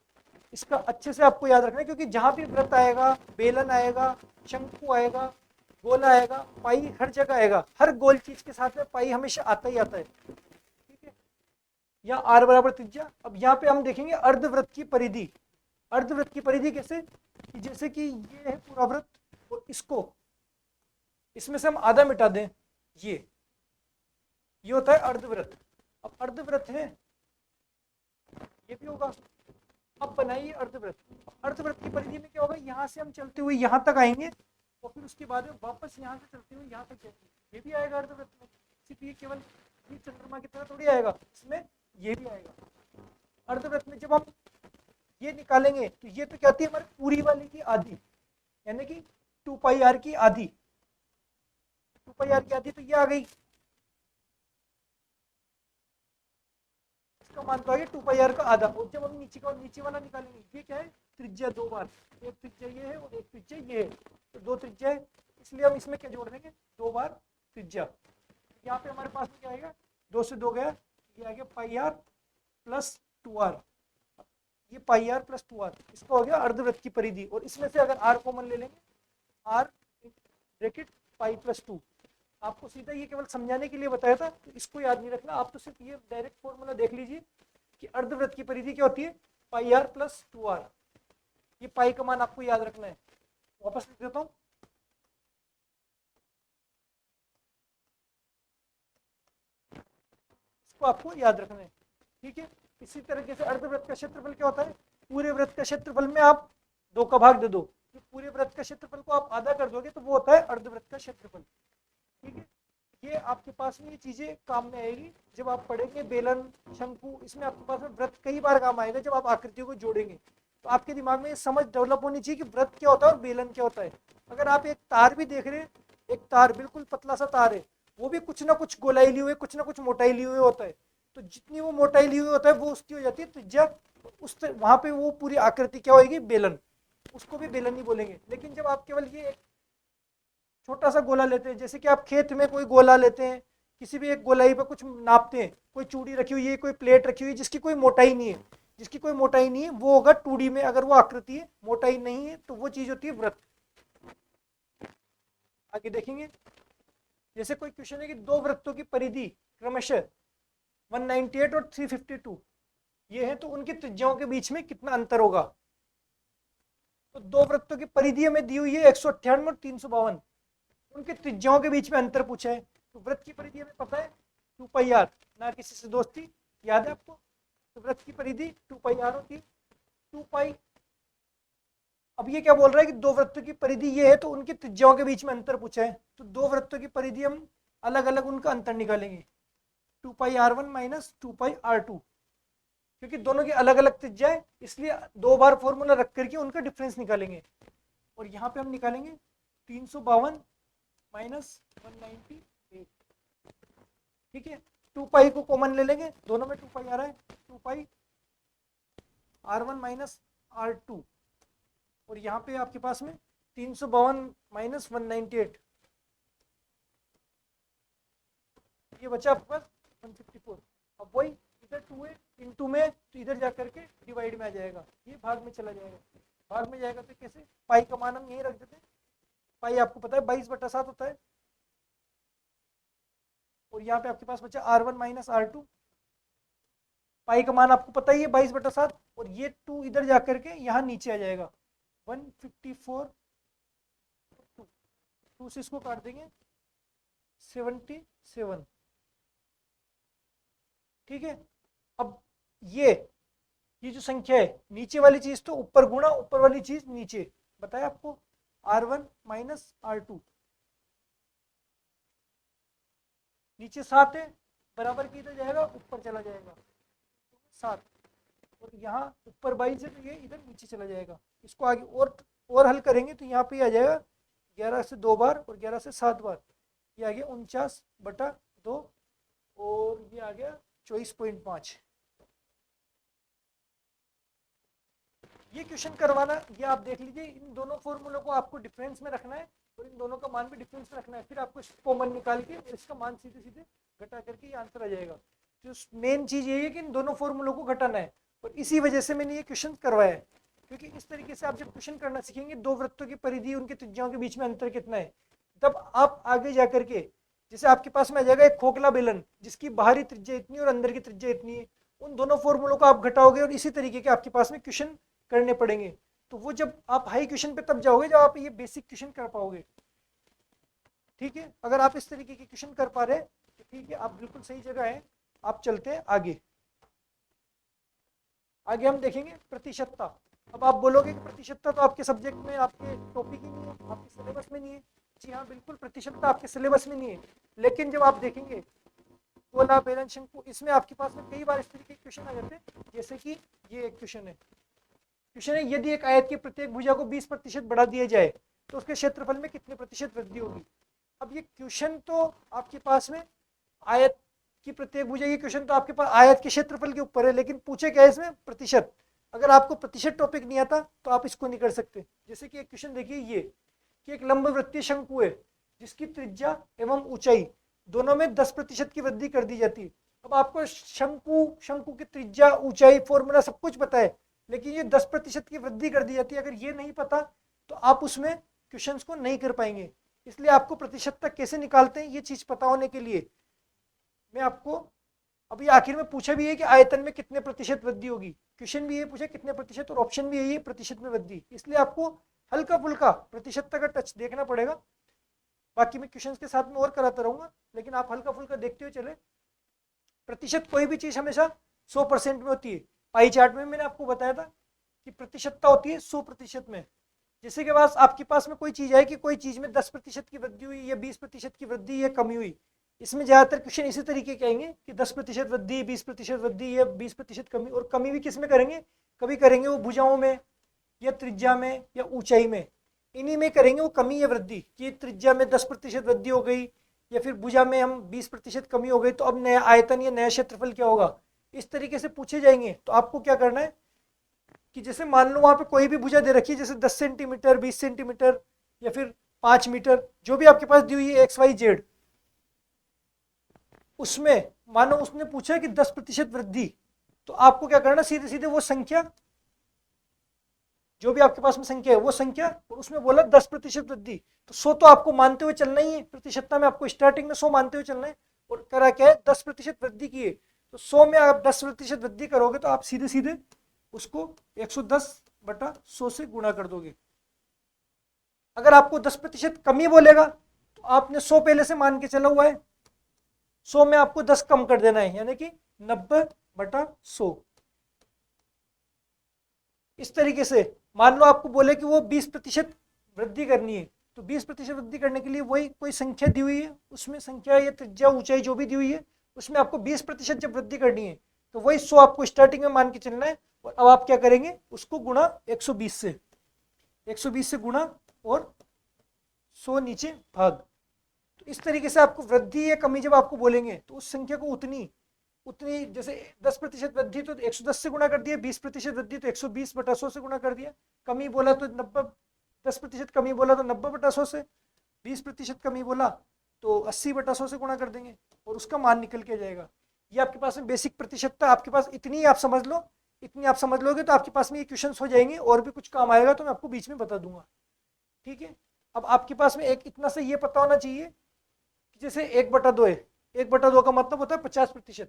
इसका अच्छे से आपको याद रखना है, क्योंकि जहाँ भी वृत्त आएगा, बेलन आएगा, शंकु आएगा, गोला आएगा, पाई हर जगह आएगा। हर गोल चीज के साथ में पाई हमेशा आता ही आता है। ठीक है, यहाँ आर बराबर त्रिज्या। अब यहाँ पे हम देखेंगे अर्धवृत्त की परिधि। अर्धवृत्त की परिधि कैसे, कि जैसे कि ये है पूरा वृत्त और इसको इसमें से हम आधा मिटा दें, ये होता है अर्धवृत्त। अब अर्धवृत्त है, ये भी होगा। अब बनाइए अर्धवृत्त। अर्धवृत्त की परिधि में क्या होगा, यहाँ से हम चलते हुए यहाँ तक आएंगे और फिर उसके बाद में वापस यहाँ से चलते हुए यहाँ तक जाएंगे, ये भी आएगा अर्धवृत्त में। सिर्फ ये केवल ये चंद्रमा की तरह थोड़ी आएगा, इसमें ये भी आएगा। अर्धवृत्त में जब हम ये निकालेंगे तो ये तो क्या आती है हमारी पूरी वाली की आधी, यानी कि 2πr की आधी। 2πr की आधी तो ये आ गई, इसका मान तो आ गया 2πr का आधा। और जब हम नीचे वाला निकालेंगे, ये क्या है त्रिज्या, 2 बार, एक त्रिज्या ये है और एक त्रिज्या ये है, तो 2 त्रिज्या है, इसलिए हम इसमें क्या जोड़ देंगे, 2 बार त्रिज्या। यहाँ पे हमारे पास में क्या आएगा, 2 से 2 गया, ये आ गया πr प्लस 2r। ये πr प्लस 2r, इसका हो गया अर्धवृत्त की परिधि। और इसमें से अगर r कॉमन ले लेंगे, r ब्रैकेट पाई प्लस 2। आपको सीधा ये केवल समझाने के लिए बताया था, तो इसको याद नहीं रखना। आप तो सिर्फ ये डायरेक्ट फॉर्मूला देख लीजिए कि अर्धवृत्त की परिधि क्या होती है, πr प्लस 2r। ये पाई का मान आपको याद रखना है। वापस लिख देता हूँ, इसको आपको याद रखना है। ठीक है, इसी तरीके से अर्धवृत्त का क्षेत्रफल क्या होता है, पूरे वृत्त का क्षेत्रफल में आप 2 का भाग दे दो, तो पूरे वृत्त का क्षेत्रफल को आप आधा कर दोगे तो वो होता है अर्धवृत्त का क्षेत्रफल। ठीक है, ये आपके पास में ये चीजें काम में आएगी जब आप पढ़ेंगे बेलन, शंकु, इसमें आपके पास में वृत्त कई बार काम आएगा जब आप आकृतियों को जोड़ेंगे। तो आपके दिमाग में ये समझ डेवलप होनी चाहिए कि वृत्त क्या होता है और बेलन क्या होता है। अगर आप एक तार भी देख रहे हैं, एक तार बिल्कुल पतला सा तार है, वो भी कुछ ना कुछ गोलाई ली हुई, कुछ ना कुछ मोटाई ली हुई होता है, तो जितनी वो मोटाई ली हुई होता है वो उसकी हो जाती है त्रिज्या। उस वहां पे वो पूरी आकृति क्या होगी, बेलन, उसको भी बेलन ही बोलेंगे। लेकिन जब आप केवल ये छोटा सा गोला लेते हैं, जैसे कि आप खेत में कोई गोला लेते हैं, किसी भी एक गोलाई पर कुछ नापते हैं, कोई चूड़ी रखी हुई है, कोई प्लेट रखी हुई है जिसकी कोई मोटाई नहीं है, वो होगा 2D में। अगर वो आकृति है, मोटाई नहीं है, तो वो चीज होती है वृत्त। आगे देखेंगे, जैसे कोई क्वेश्चन है कि 2 वृत्तों की परिधि क्रमशः 198 और 352 ये है, तो उनकी त्रिज्याओं के बीच में कितना अंतर होगा। तो 2 वृत्तों की परिधि हमें दी हुई है 198 और 352, उनके त्रिज्याओं के बीच में अंतर पूछा है। तो वृत्त की परिधि हमें पता है 2πr, ना किसी से दोस्ती, याद है आपको। तो वृत्त की परिधि 2πr होती है, 2π। अब ये क्या बोल रहा है कि 2 वृत्तों की परिधि ये है, तो उनकी त्रिज्याओं के बीच में अंतर पूछा है। तो 2 वृत्तों की परिधि हम अलग अलग उनका अंतर निकालेंगे, 2πr1 माइनस 2πr2, क्योंकि दोनों की अलग अलग त्रिज्या है, इसलिए 2 बार फॉर्मूला रख करके उनका डिफरेंस निकालेंगे। और यहाँ पे हम निकालेंगे 352 माइनस 198। ठीक है, 2π को कॉमन ले लेंगे, दोनों में 2π आ रहा है, 2πr1 माइनस r2। और यहाँ पे आपके पास में 352 माइनस 198, ये बचा आपके पास 154। अब वही इधर 2 है, इन 2 में तो इधर जा करके डिवाइड में आ जाएगा, ये भाग में चला जाएगा। भाग में जाएगा तो कैसे, पाई का मान हम यही रख देते हैं। पाई आपको पता है 22/7 होता है। और यहाँ पे आपके पास बचा r1 माइनस r2। पाई का मान आपको पता ही है 22/7, और ये 2 इधर जा करके यहाँ नीचे आ जाएगा 154। 2 से इसको काट देंगे 77। ठीक है, अब ये जो संख्या है, नीचे वाली चीज तो ऊपर गुणा, ऊपर वाली चीज नीचे, बताया आपको r1 माइनस r2। नीचे 7 है, बराबर की इधर जाएगा, ऊपर चला जाएगा 7। और यहाँ ऊपर 22 है, तो ये इधर नीचे चला जाएगा। इसको आगे और हल करेंगे तो यहाँ पे आ जाएगा 11 से 2 बार और 11 से 7 बार, ये आ गया 49/2, और ये आ गया 24.5। ये क्वेश्चन करवाना, ये आप देख लीजिए, इन दोनों फॉर्मूलों को आपको डिफरेंस में रखना है और इन दोनों का मान भी डिफरेंस में रखना है। फिर आपको कॉमन निकाल के इसका मान सीधे सीधे घटा करके ये आंसर आ जाएगा। तो मेन चीज ये है कि इन दोनों फॉर्मूलों को घटाना है और इसी वजह से मैंने ये क्वेश्चन करवाया है, क्योंकि इस तरीके से आप जब क्वेश्चन करना सीखेंगे, दो वृत्तों की परिधि, उनकी त्रिज्याओं के बीच में अंतर कितना है, तब आप आगे जा करके, जैसे आपके पास में आ जाएगा एक खोखला बेलन जिसकी बाहरी त्रिज्या इतनी और अंदर की त्रिज्या इतनी है, उन दोनों फॉर्मूलों को आप घटाओगे और इसी तरीके के आपके पास में क्वेश्चन करने पड़ेंगे। तो वो जब आप हाई क्वेश्चन पे तब जाओगे जब आप ये बेसिक क्वेश्चन कर पाओगे। ठीक है, अगर आप इस तरीके के क्वेश्चन कर पा रहे हैं तो ठीक है, आप बिल्कुल सही जगह है। आप चलते हैं आगे। आगे हम देखेंगे प्रतिशतता। अब आप बोलोगे कि प्रतिशतता तो आपके सब्जेक्ट में, आपके टॉपिक ही नहीं है, आपके सिलेबस में नहीं है। जी हाँ, बिल्कुल, प्रतिशतता आपके सिलेबस में नहीं है, लेकिन जब आप देखेंगे गोला, बेलन, शंकु, इसमें आपके पास में कई बार इस तरीके के क्वेश्चन आ जाते हैं। जैसे कि ये एक क्वेश्चन है, यदि एक आयत की प्रत्येक भुजा को 20% बढ़ा दिया जाए तो उसके क्षेत्रफल में कितने प्रतिशत वृद्धि होगी। अब ये क्वेश्चन तो आपके पास में आयत की प्रत्येक भुजा, ये क्वेश्चन तो आपके पास आयत के क्षेत्रफल के ऊपर है, लेकिन पूछे क्या है इसमें, प्रतिशत। अगर आपको प्रतिशत टॉपिक नहीं आता तो आप इसको नहीं कर सकते। जैसे कि एक क्वेश्चन देखिए, ये कि एक लंबवृत्तीय शंकु है जिसकी त्रिज्या एवं ऊंचाई दोनों में 10% की वृद्धि कर दी जाती है। अब आपको शंकु की त्रिज्या, ऊंचाई, फॉर्मूला सब कुछ पता है, लेकिन ये 10% की वृद्धि कर दी जाती है। अगर ये नहीं पता तो आप उसमें क्वेश्चंस को नहीं कर पाएंगे। इसलिए आपको प्रतिशत तक कैसे निकालते हैं ये चीज पता होने के लिए मैं आपको, अभी आखिर में पूछा भी है कि आयतन में कितने प्रतिशत वृद्धि होगी, क्वेश्चन भी ये पूछा कितने प्रतिशत, और ऑप्शन भी यही है प्रतिशत में वृद्धि। इसलिए आपको हल्का फुल्का प्रतिशत तक का टच देखना पड़ेगा। बाकी मैं क्वेश्चंस के साथ में और कराता रहूंगा, लेकिन आप हल्का फुल्का देखते हुए चले। प्रतिशत कोई भी चीज हमेशा 100% में होती है। पाई चार्ट में मैंने आपको बताया था कि प्रतिशतता होती है 100% में। जैसे कि पास आपके पास में कोई चीज है कि कोई चीज में 10% की वृद्धि हुई या 20% की वृद्धि या कमी हुई, इसमें ज्यादातर क्वेश्चन इसी तरीके के आएंगे कि 10% वृद्धि, 20% वृद्धि या 20% कमी। और कमी भी किस में करेंगे, कभी करेंगे वो भुजाओं में या त्रिज्या में या ऊंचाई में, इन्हीं में करेंगे वो कमी या वृद्धि। कि त्रिज्या में 10% वृद्धि हो गई या फिर भुजा में हम 20% कमी हो गई, तो अब नया आयतन या नया क्षेत्रफल क्या होगा, इस तरीके से पूछे जाएंगे। तो आपको क्या करना है कि जैसे मान लो वहां पे कोई भी भुजा दे रखी है, जैसे 10 सेंटीमीटर, 20 सेंटीमीटर या फिर 5 मीटर, जो भी आपके पास दी हुई है XYZ, उसमें मानो उसने पूछा कि 10% वृद्धि, तो आपको क्या करना, सीधे सीधे वो संख्या, जो भी आपके पास में संख्या है वो संख्या, और उसमें बोला 10% वृद्धि, तो 100 तो आपको मानते हुए चलना ही है। प्रतिशतता में आपको स्टार्टिंग में 100 मानते हुए चलना है, और करा क्या है, 10% वृद्धि की है। तो 100 में आप 10% वृद्धि करोगे तो आप सीधे सीधे उसको 110/100 से गुणा कर दोगे। अगर आपको 10% कमी बोलेगा तो आपने 100 पहले से मान के चला हुआ है, 100 में आपको 10 कम कर देना है, यानी कि 90/100। इस तरीके से मान लो आपको बोले कि वो 20% वृद्धि करनी है, तो 20% वृद्धि करने के लिए वही कोई संख्या दी हुई है, उसमें संख्या या त्रिज्या, ऊंचाई जो भी दी हुई है, उसमें आपको 20% जब वृद्धि करनी है तो वही 100 आपको स्टार्टिंग में मान के चलना है। और अब आप क्या करेंगे, उसको गुणा 120 से, 120 से गुणा और 100 नीचे भाग। तो इस तरीके से आपको वृद्धि या कमी जब आपको बोलेंगे तो उस संख्या को उतनी जैसे 10% वृद्धि तो 110 से गुणा कर दिया, 20% वृद्धि तो 120/100 से गुणा कर दिया, कमी बोला तो 10% कमी बोला तो 90/100 से, 20% कमी बोला तो 80/100 से गुणा कर देंगे और उसका मान निकल के जाएगा। ये आपके पास में बेसिक प्रतिशतता, आपके पास इतनी आप समझ लो, इतनी आप समझ लोगे तो आपके पास में ये क्वेश्चंस हो जाएंगे। और भी कुछ काम आएगा तो मैं आपको बीच में बता दूंगा, ठीक है। अब आपके पास में एक इतना से ये पता होना चाहिए कि जैसे 1/2 है, 1/2 का मतलब होता है 50%,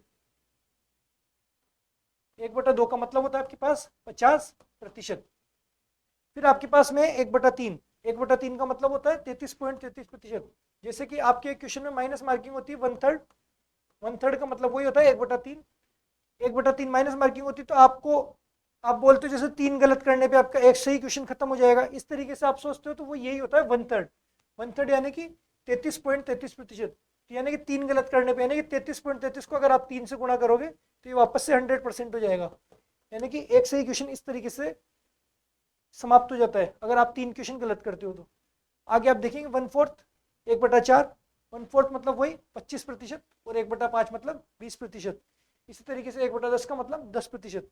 1/2 का मतलब होता है आपके पास 50%। फिर आपके पास में 1/3, 1/3 का मतलब होता है 33.33%। जैसे कि आपके क्वेश्चन में माइनस मार्किंग होती है 1/3, 1/3 का मतलब वही होता है 1/3, 1/3 माइनस मार्किंग होती है। तो आपको आप बोलते हो जैसे 3 गलत करने पे आपका एक सही क्वेश्चन खत्म हो जाएगा, इस तरीके से आप सोचते हो, तो वो यही होता है 1/3, 1/3 यानी कि 33.33%। यानी कि 3 गलत करने पे, यानी कि 33.33 को अगर आप 3 से गुणा करोगे तो ये वापस से 100% हो जाएगा। यानी कि एक सही क्वेश्चन इस तरीके से समाप्त हो जाता है अगर आप 3 क्वेश्चन गलत करते हो तो। आगे आप देखेंगे 1/4, 1/4, 1/4 मतलब वही 25% और 1/5 मतलब 20%। इसी तरीके से 1/10 का मतलब 10%।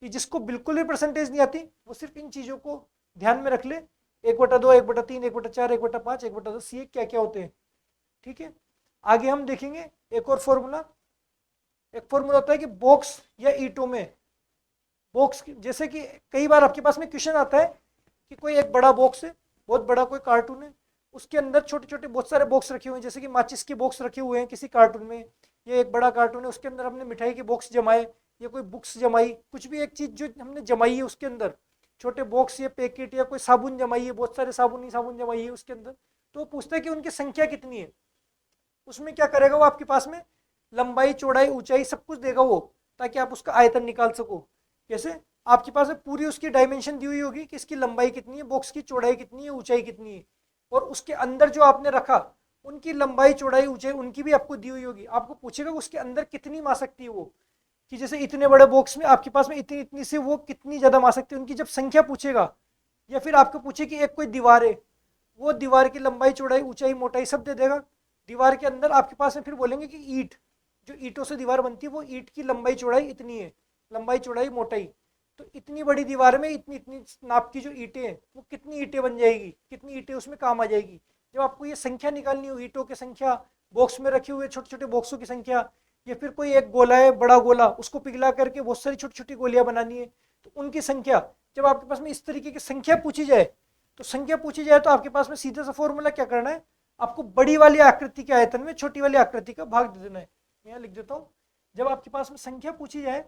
कि जिसको बिल्कुल भी परसेंटेज नहीं आती वो सिर्फ इन चीज़ों को ध्यान में रख ले, 1/2, 1/3, 1/4, 1/5, 1/10 ये क्या क्या होते हैं। ठीक है, आगे हम देखेंगे एक और फॉर्मूला। एक फॉर्मूला होता है कि बॉक्स या ईंटों में, बॉक्स जैसे कि कई बार आपके पास में क्वेश्चन आता है कि कोई एक बड़ा बॉक्स है, बहुत बड़ा कोई कार्टून है, उसके अंदर छोटे छोटे बहुत सारे बॉक्स रखे हुए हैं, जैसे कि माचिस के बॉक्स रखे हुए हैं किसी कार्टून में, ये एक बड़ा कार्टून है, उसके अंदर हमने मिठाई के बॉक्स जमाए या कोई बुक्स जमाई, कुछ भी एक चीज़ जो हमने जमाई है उसके अंदर, छोटे बॉक्स या पैकेट या कोई साबुन जमाई है, बहुत सारे साबुन ही साबुन जमाई है उसके अंदर, तो वो पूछता है कि उनकी संख्या कितनी है। उसमें क्या करेगा वो, आपके पास में लंबाई चौड़ाई ऊंचाई सब कुछ देगा वो, ताकि आप उसका आयतन निकाल सको। कैसे, आपके पास में पूरी उसकी डायमेंशन दी हुई होगी कि इसकी लंबाई कितनी है, बॉक्स की चौड़ाई कितनी है, ऊंचाई कितनी है, और उसके अंदर जो आपने रखा उनकी लंबाई चौड़ाई ऊंचाई उनकी भी आपको दी हुई होगी। आपको पूछेगा उसके अंदर कितनी मा सकती है वो, कि जैसे इतने बड़े बॉक्स में आपके पास में इतनी इतनी से वो कितनी ज़्यादा मा सकती है, उनकी जब संख्या पूछेगा। या फिर आपको पूछे कि एक कोई दीवार है, वो दीवार की लंबाई चौड़ाई ऊंचाई मोटाई सब दे देगा। दीवार के अंदर आपके पास में फिर बोलेंगे कि ईंट, जो ईंटों से दीवार बनती है वो ईंट की लंबाई चौड़ाई इतनी है, लंबाई चौड़ाई मोटाई, तो इतनी बड़ी दीवार में इतनी इतनी नाप की जो ईंटें हैं वो कितनी ईंटें बन जाएगी, कितनी ईंटें उसमें काम आ जाएगी। जब आपको ये संख्या निकालनी हो, ईंटों की संख्या, बॉक्स में रखे हुए छोटे छोटे बॉक्सों की संख्या, या फिर कोई एक गोला है बड़ा गोला उसको पिघला करके बहुत सारी छोटी छोटी गोलियां बनानी है, तो उनकी संख्या, जब आपके पास में इस तरीके की संख्या पूछी जाए, तो संख्या पूछी जाए तो आपके पास में सीधा सा फॉर्मूला क्या करना है, आपको बड़ी वाली आकृति के आयतन में छोटी वाली आकृति का भाग दे देना है। यहाँ लिख देता हूँ, जब आपके पास में संख्या पूछी जाए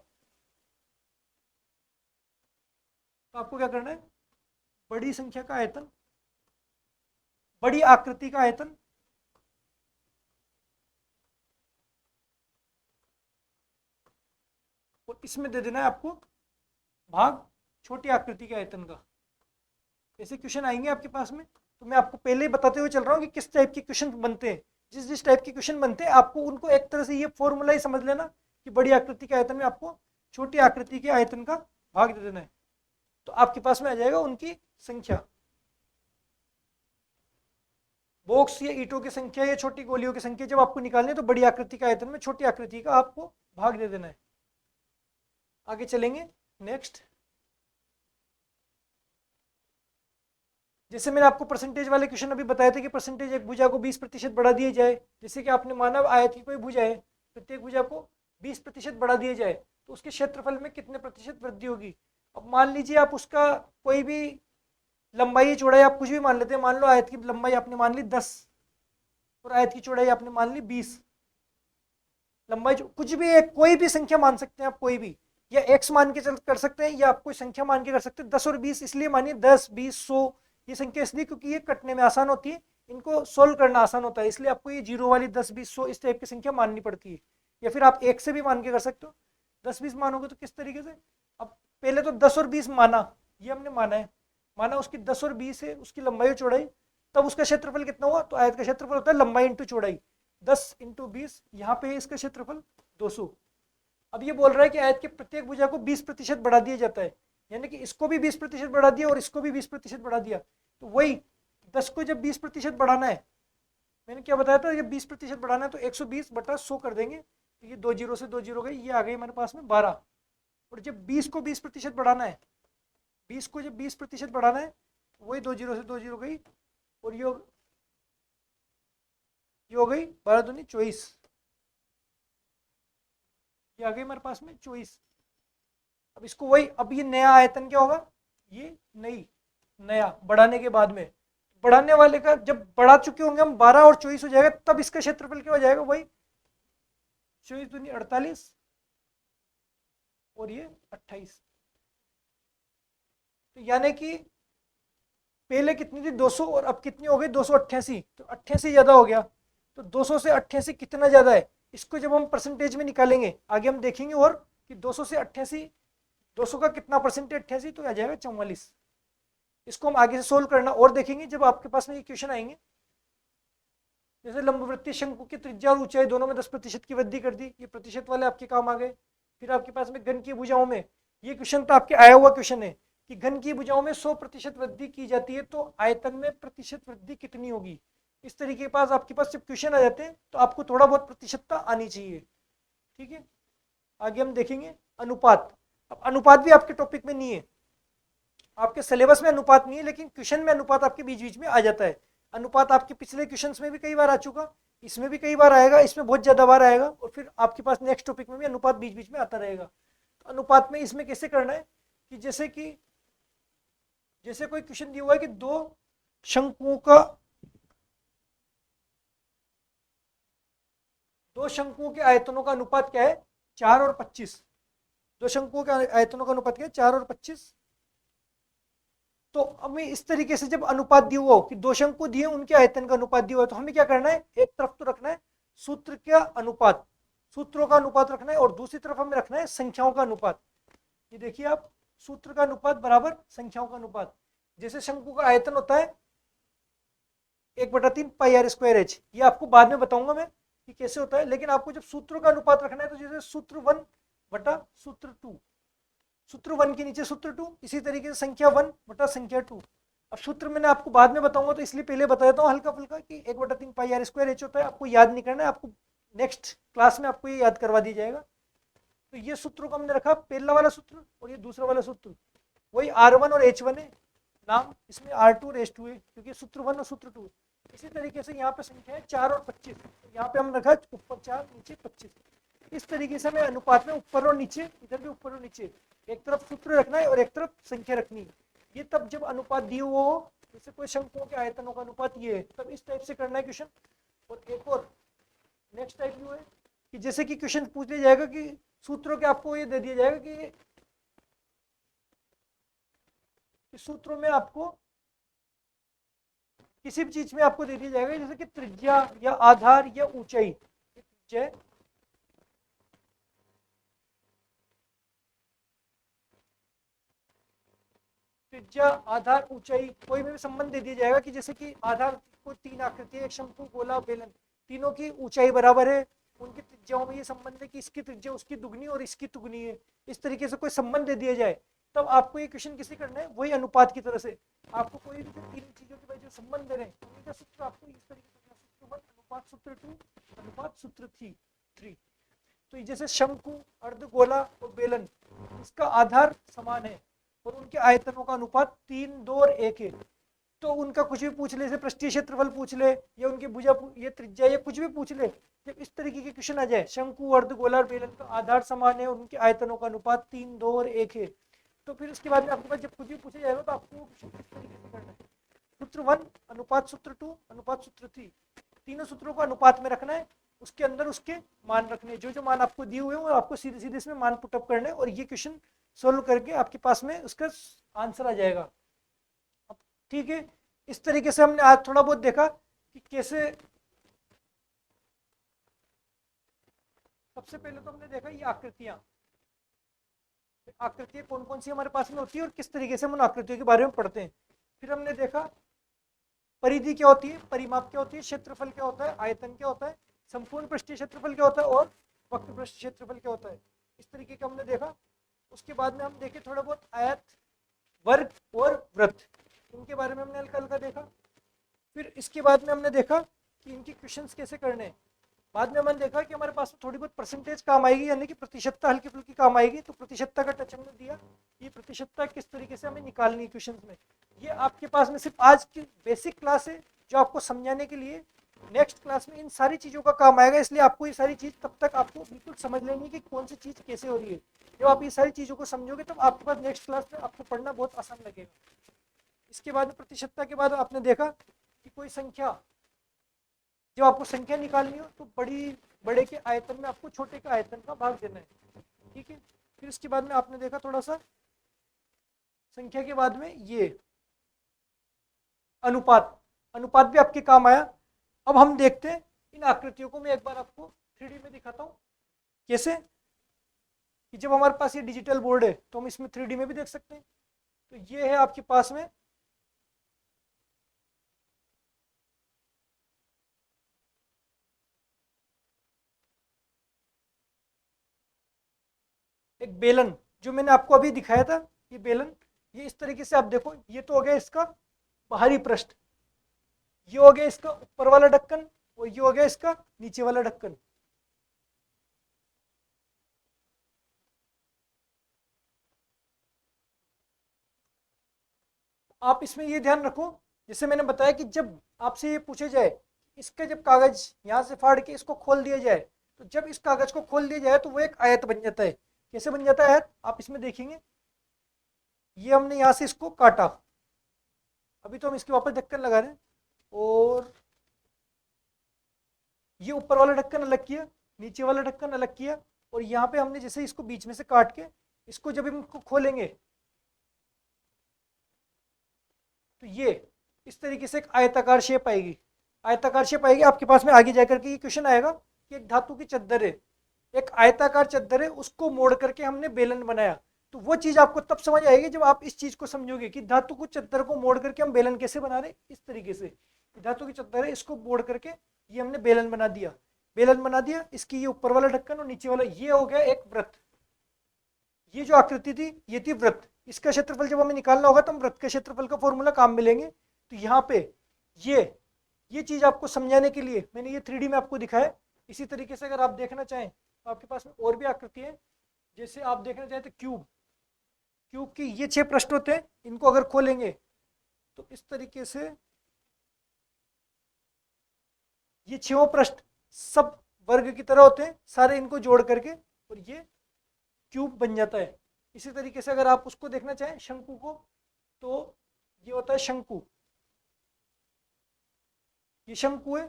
तो आपको क्या करना है, बड़ी संख्या का आयतन, बड़ी आकृति का आयतन और इसमें दे देना है आपको भाग छोटी आकृति के आयतन का। ऐसे क्वेश्चन आएंगे आपके पास में, तो मैं आपको पहले ही बताते हुए चल रहा हूँ कि किस टाइप के क्वेश्चन बनते हैं। जिस जिस टाइप के क्वेश्चन बनते हैं आपको उनको एक तरह से ये फॉर्मूला ही समझ लेना कि बड़ी आकृति के आयतन में आपको छोटी आकृति के आयतन का भाग दे देना है, तो आपके पास में आ जाएगा उनकी संख्या। बॉक्स या ईंटों की संख्या या छोटी गोलियों की संख्या जब आपको निकालनी है तो बड़ी आकृति के आयतन में छोटी आकृति का आपको भाग दे देना है। आगे चलेंगे नेक्स्ट। जैसे मैंने आपको परसेंटेज वाले क्वेश्चन अभी बताया था कि परसेंटेज एक भुजा को 20% बढ़ा दिया जाए, जैसे कि आपने माना आयत की कोई भुजा है, प्रत्येक भुजा को 20% बढ़ा दिया जाए तो उसके क्षेत्रफल में कितने प्रतिशत वृद्धि होगी। अब मान लीजिए आप उसका कोई भी लंबाई चौड़ाई आप कुछ भी मान लेते हैं, मान लो आयत की लंबाई आपने मान ली 10 और आयत की चौड़ाई आपने मान ली 20, लंबाई कुछ भी एक कोई भी संख्या मान सकते हैं आप, कोई भी, या एक्स मान के चल कर सकते हैं या आप कोई संख्या मान के कर सकते हैं। 10 और 20 इसलिए मानिए 10, 20, 100 ये संख्या इसलिए क्योंकि ये कटने में आसान होती है, इनको सोल्व करना आसान होता है, इसलिए आपको ये जीरो वाली 10, 20, 100 इस टाइप की संख्या माननी पड़ती है। या फिर आप एक से भी मान के कर सकते हो। 10, 20 मानोगे तो किस तरीके से, अब पहले तो 10 और 20 माना, ये हमने माना है, माना उसकी 10 और 20 है उसकी लंबाई और चौड़ाई, तब उसका क्षेत्रफल कितना हुआ, तो आयत का क्षेत्रफल होता है लंबाई इंटू चौड़ाई, 10 इंटू 20, यहाँ पे है इसका क्षेत्रफल 200। अब ये बोल रहा है कि आयत के प्रत्येक भुजा को 20% बढ़ा दिया जाता है, यानी कि इसको भी 20% बढ़ा दिया और इसको भी 20% बढ़ा दिया, तो वही 10 को जब 20% बढ़ाना है, मैंने क्या बताया था, जब 20% बढ़ाना है तो 120/100 कर देंगे, तो ये 2 जीरो से 2 जीरो गई, ये आ गई हमारे पास में 12। और जब 20 को 20% बढ़ाना है, 20 को जब 20% बढ़ाना है, वही 2 जीरो से 2 जीरो गई, और ये हो गई 12 दूनी 24, ये आ गई हमारे पास में 24। अब इसको वही, अब ये नया आयतन क्या होगा, ये नया बढ़ाने के बाद में, बढ़ाने वाले का जब बढ़ा चुके होंगे हम 12 और 24 हो जाएगा, तब इसका क्षेत्रफल क्या हो जाएगा, वही 24 दूनी 48 और ये 28। तो यानी कि पहले कितनी थी 200 और अब कितनी हो गई 288, तो 88 ज्यादा हो गया, तो 200 से 88 कितना ज्यादा है, इसको जब हम परसेंटेज में निकालेंगे आगे हम देखेंगे, और कि 200 से 88, 200 का कितना परसेंटेज 88, तो आ जाएगा 44। इसको हम आगे से सोल्व करना और देखेंगे जब आपके पास में ये क्वेश्चन आएंगे। जैसे लंबवृत्तीय शंकु की त्रिज्या और ऊंचाई दोनों में 10% की वृद्धि कर दी, ये प्रतिशत वाले आपके काम आ गए। फिर आपके पास में घन की भुजाओं में, ये क्वेश्चन तो आपके आया हुआ क्वेश्चन है कि घन की भुजाओं में 100% वृद्धि की जाती है तो आयतन में प्रतिशत वृद्धि कितनी होगी। इस तरीके के पास आपके पास जब क्वेश्चन आ जाते हैं तो आपको थोड़ा बहुत प्रतिशतता आनी चाहिए। ठीक है, आगे हम देखेंगे अनुपात। अब अनुपात भी आपके टॉपिक में नहीं है, आपके सिलेबस में अनुपात नहीं है, लेकिन क्वेश्चन में अनुपात आपके बीच बीच में आ जाता है। अनुपात आपके पिछले क्वेश्चंस में भी कई बार आ चुका, इसमें भी कई बार आएगा, इसमें बहुत ज्यादा बार आएगा, और फिर आपके पास नेक्स्ट टॉपिक में भी अनुपात बीच बीच में आता रहेगा। तो अनुपात में इसमें कैसे करना है कि जैसे कोई क्वेश्चन दिया हुआ है कि दो शंकुओं के आयतनों का अनुपात क्या है, 4 और 25। दो शंकुओं के आयतनों का अनुपात क्या है, 4 और 25। तो हमें इस तरीके से जब अनुपात दिया हुआ हो कि दो शंकु दिए उनके आयतन का अनुपात दिया हुआ है, तो हमें क्या करना है, एक तरफ तो रखना है सूत्र का अनुपात, सूत्रों का अनुपात रखना है, और दूसरी तरफ हमें रखना है संख्याओं का अनुपात। ये देखिए आप, सूत्र का अनुपात बराबर संख्याओं का अनुपात। जैसे शंकु का आयतन होता है 1/3 पाई आर स्क्वायर एच, ये आपको बाद में बताऊंगा मैं कि कैसे होता है, लेकिन आपको जब सूत्रों का अनुपात रखना है तो जैसे सूत्र 1 बटा सूत्र 2, सूत्र 1 के नीचे सूत्र 2, इसी तरीके से संख्या 1 बटा संख्या 2। अब सूत्र मैंने आपको बाद में बताऊंगा, तो इसलिए पहले बता देता हूँ हल्का फुल्का कि 1/3 पाई आर स्क्वायर एच होता है। आपको याद नहीं करना है, आपको नेक्स्ट क्लास में आपको ये याद करवा दी जाएगा। तो ये सूत्रों को हमने रखा, पहला वाला सूत्र और ये दूसरा वाला सूत्र, वही R1 और H1 है, नाम इसमें R2 और H2 है, क्योंकि सूत्र 1 और सूत्र 2। इसी तरीके से यहाँ पे संख्या है 4 और 25, यहाँ पे हम रखा ऊपर 4 नीचे 25। इस तरीके से हमें अनुपात में ऊपर और नीचे, इधर भी ऊपर और नीचे, एक तरफ सूत्र रखना है और एक तरफ संख्या रखनी है। ये तब जब अनुपात दिए हुआ हो, जैसे कोई शंकुओं के आयतनों का अनुपात ये है, तब इस टाइप से करना है क्वेश्चन। और एक और नेक्स्ट टाइप ये है कि जैसे कि क्वेश्चन पूछ लिया जाएगा कि सूत्रों के आपको ये दे दिया जाएगा कि सूत्रों में आपको किसी भी चीज में आपको दे दिया जाएगा, जैसे कि त्रिज्या या आधार या ऊंचाई। त्रिज्या, त्रिज्या, आधार, ऊंचाई, कोई भी संबंध दे दिया जाएगा कि जैसे कि आधार को 3 आकृति, एक शंकु, गोला, बेलन, तीनों की ऊंचाई बराबर है, उनकी त्रिज्याओं में ये संबंध है कि इसकी त्रिज्या उसकी दुगनी और इसकी तुगनी है। इस तरीके से कोई संबंध दे दिया जाए, तब आपको ये क्वेश्चन किसी करना है, वही अनुपात की तरह से आपको कोई भी तीन चीजों के बीच जो संबंध दे रहे हैं, उनका सूत्र आपको इस तरीके से सूत्र 1 अनुपात सूत्र 2 अनुपात सूत्र 3। तो जैसे शंकु, अर्धगोला और बेलन, इसका आधार समान है और उनके आयतनों का अनुपात 3, 2 और 1 है। तो उनका कुछ भी पूछ ले, जैसे पृष्ठीय क्षेत्रफल पूछ ले या उनकी भुजा ये त्रिज्या या कुछ भी पूछ ले, जब इस तरीके के क्वेश्चन आ जाए, शंकु, अर्धगोला और बेलन का आधार समान है और उनके आयतनों का अनुपात 3, 2 और 1 है, तो फिर उसके बाद में आपके पास जब कुछ भी पूछा जाएगा तो आपको किस तरीके से करना है, सूत्र 1 अनुपात सूत्र 2 अनुपात सूत्र 3, तीनों सूत्रों को अनुपात में रखना है, उसके अंदर उसके मान रखने, जो जो मान आपको दिए हुए हैं वो आपको सीधे सीधे इसमें मान पुटअप करने, और ये क्वेश्चन सोल्व करके आपके पास में उसका आंसर आ जाएगा। ठीक है, इस तरीके से हमने आज थोड़ा बहुत देखा कि कैसे, सबसे पहले तो हमने देखा ये आकृतियां कौन कौन सी हमारे पास में होती है और किस तरीके से हम उन आकृतियों के बारे में पढ़ते हैं। फिर हमने देखा परिधि क्या होती है, परिमाप क्या होती है, क्षेत्रफल क्या होता है, आयतन क्या होता है, संपूर्ण पृष्ठीय क्षेत्रफल क्या होता है और वक्र पृष्ठीय क्षेत्रफल क्या होता है, इस तरीके का हमने देखा। उसके बाद में हम देखे थोड़ा बहुत आयत, वर्ग और वृत्त, इनके बारे में हमने हल्का हल्का देखा। फिर इसके बाद में हमने देखा कि इनके क्वेश्चंस कैसे करने हैं। बाद में हमने देखा कि हमारे पास में थोड़ी बहुत परसेंटेज काम आएगी, यानी कि प्रतिशतता हल्की फुल्की काम आएगी, तो प्रतिशतता का टच हमने दिया, ये प्रतिशतता किस तरीके से हमें निकालनी है क्वेश्चंस में। ये आपके पास में सिर्फ आज की बेसिक क्लास है जो आपको समझाने के लिए, नेक्स्ट क्लास में इन सारी चीज़ों का काम आएगा, इसलिए आपको ये सारी चीज़ तब तक आपको बिल्कुल समझ लेनी है कि कौन सी चीज़ कैसे हो रही है। जब आप ये सारी चीज़ों को समझोगे तब आपके पास नेक्स्ट क्लास में आपको पढ़ना बहुत आसान लगेगा। इसके बाद प्रतिशतता के बाद आपने देखा कि कोई संख्या, जब आपको संख्या निकालनी हो तो बड़े के आयतन में आपको छोटे के आयतन का भाग देना है। ठीक है, फिर इसके बाद में आपने देखा थोड़ा सा संख्या के बाद में ये अनुपात भी आपके काम आया। अब हम देखते हैं इन आकृतियों को, मैं एक बार आपको 3D में दिखाता हूँ कैसे, कि जब हमारे पास ये डिजिटल बोर्ड है तो हम इसमें 3D में भी देख सकते हैं। तो ये है आपके पास में एक बेलन, जो मैंने आपको अभी दिखाया था, ये बेलन, ये इस तरीके से आप देखो, ये तो हो गया इसका बाहरी पृष्ठ, ये हो गया इसका ऊपर वाला ढक्कन और ये हो गया इसका नीचे वाला ढक्कन। आप इसमें ये ध्यान रखो, जैसे मैंने बताया कि जब आपसे ये पूछे जाए, इसका जब कागज यहाँ से फाड़ के इसको खोल दिया जाए, तो जब इस कागज को खोल दिया जाए तो वो एक आयत बन जाता है। कैसे बन जाता है आयत, आप इसमें देखेंगे, ये हमने यहाँ से इसको काटा, अभी तो हम इसके वापस ढक्कन लगा रहे हैं, और ये ऊपर वाला ढक्कन अलग किया, नीचे वाला ढक्कन अलग किया, और यहाँ पे हमने जैसे इसको बीच में से काट के इसको जब हम इसको खोलेंगे तो ये इस तरीके से एक आयताकार शेप आएगी। आयताकार शेप आएगी, आपके पास में आगे जाकर के ये क्वेश्चन आएगा कि एक धातु की चद्दर है, एक आयताकार चद्दर है, उसको मोड़ करके हमने बेलन बनाया। तो वो चीज आपको तब समझ आएगी जब आप इस चीज को समझोगे कि धातु को चद्दर को मोड़ करके हम बेलन कैसे बना रहे, इस तरीके से धातु की चद्दर है, इसको मोड़ करके ये हमने बेलन बना दिया। बेलन बना दिया, इसकी ये ऊपर वाला ढक्कन और नीचे वाला, ये हो गया एक वृत्त। ये जो आकृति थी ये थी वृत्त। इसका क्षेत्रफल जब हमें निकालना होगा तो हम वृत्त के क्षेत्रफल का फॉर्मूला काम में लेंगे। तो यहाँ पे ये चीज आपको समझाने के लिए मैंने ये 3D में आपको दिखाया। इसी तरीके से अगर आप देखना चाहें तो आपके पास में और भी आकृति है, जैसे आप देखना चाहें तो क्यूब की ये 6 पृष्ठ होते हैं, इनको अगर खोलेंगे तो इस तरीके से ये 6 पृष्ठ सब वर्ग की तरह होते हैं, सारे इनको जोड़ करके और ये क्यूब बन जाता है। इसी तरीके से अगर आप उसको देखना चाहें शंकु को, तो ये होता है शंकु। ये शंकु है,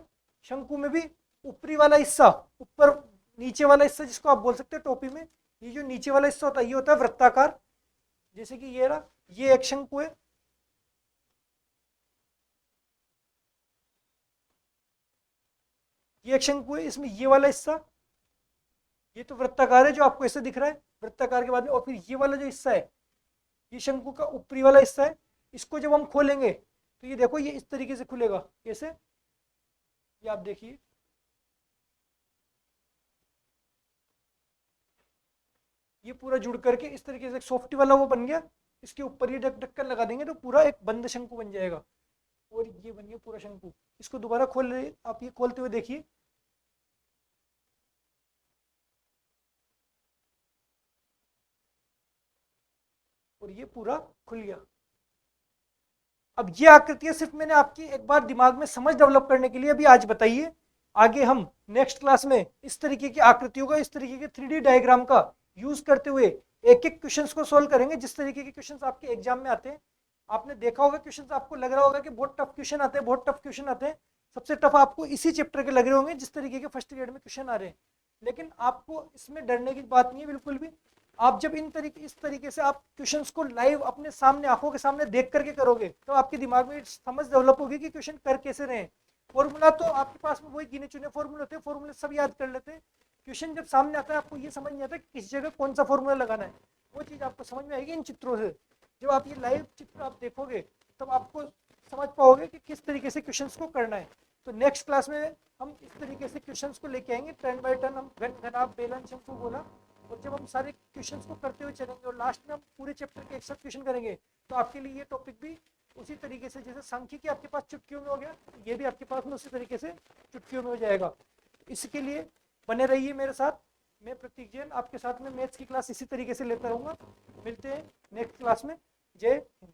शंकु में भी ऊपरी वाला हिस्सा, ऊपर नीचे वाला हिस्सा जिसको आप बोल सकते हैं टोपी में, ये जो नीचे वाला हिस्सा होता है ये होता है वृत्ताकार। जैसे कि ये रहा, ये एक शंकु है, ये एक शंकु है, इसमें ये वाला हिस्सा ये तो वृत्ताकार है जो आपको ऐसे दिख रहा है, वृत्ताकार के बाद में, और फिर ये वाला जो हिस्सा है ये शंकु का ऊपरी वाला हिस्सा है। इसको जब हम खोलेंगे तो ये देखो ये इस तरीके से खुलेगा। कैसे, ये आप देखिए, ये पूरा जुड़ करके इस तरीके से सॉफ्टी वाला वो बन गया। इसके ऊपर ये ढक्कन लगा देंगे तो पूरा एक बंद शंकु बन जाएगा, और ये बन गया पूरा शंकु। इसको दोबारा खोल रहे, आप ये खोलते हुए देखिए, और ये पूरा खुल गया। अब ये आकृतियां सिर्फ मैंने आपकी एक बार दिमाग में समझ डेवलप करने के लिए अभी आज बताइए। आगे हम नेक्स्ट क्लास में इस तरीके की आकृतियों का, इस तरीके के 3D डायग्राम का यूज करते हुए एक एक क्वेश्चंस को सोल्व करेंगे। जिस तरीके के क्वेश्चंस आपके एग्जाम में आते हैं, आपने देखा होगा क्वेश्चंस, आपको लग रहा होगा कि बहुत टफ क्वेश्चन आते हैं, बहुत टफ क्वेश्चन आते हैं। सबसे टफ आपको इसी चैप्टर के लग रहे होंगे जिस तरीके के फर्स्ट ग्रेड में क्वेश्चन आ रहे हैं। लेकिन आपको इसमें डरने की बात नहीं है बिल्कुल भी। आप जब इस तरीके से आप क्वेश्चंस को लाइव अपने सामने, आंखों के सामने देख करके करोगे तो आपके दिमाग में समझ डेवलप होगी कि क्वेश्चन कर कैसे रहे। फॉर्मूला तो आपके पास में वही गिने चुने फॉर्मूले होते हैं, फॉर्मूले सब याद कर लेते हैं। क्वेश्चन जब सामने आता है आपको ये समझ नहीं आता कि किस जगह कौन सा फॉर्मूला लगाना है, वो चीज़ आपको समझ में आएगी इन चित्रों से। जब आप ये लाइव चित्र आप देखोगे तब आपको समझ पाओगे कि किस तरीके से क्वेश्चंस को करना है। तो नेक्स्ट क्लास में हम इस तरीके से क्वेश्चंस को लेके आएंगे, टर्न बाय टर्न। हम घन, घनाभ, बेलन, शंकु बोला, और जब हम सारे क्वेश्चंस को करते हुए चलेंगे और लास्ट में हम पूरे चैप्टर के एक साथ क्वेश्चन करेंगे, तो आपके लिए ये टॉपिक भी उसी तरीके से, जैसे सांख्यिकी आपके पास चुटकियों में हो गया, ये भी आपके पास में उसी तरीके से चुटकियों में हो जाएगा। इसके लिए बने रहिए मेरे साथ। मैं प्रतीक जैन आपके साथ में मैथ्स की क्लास इसी तरीके से लेता रहूँगा। मिलते हैं नेक्स्ट क्लास में। जय हिंद।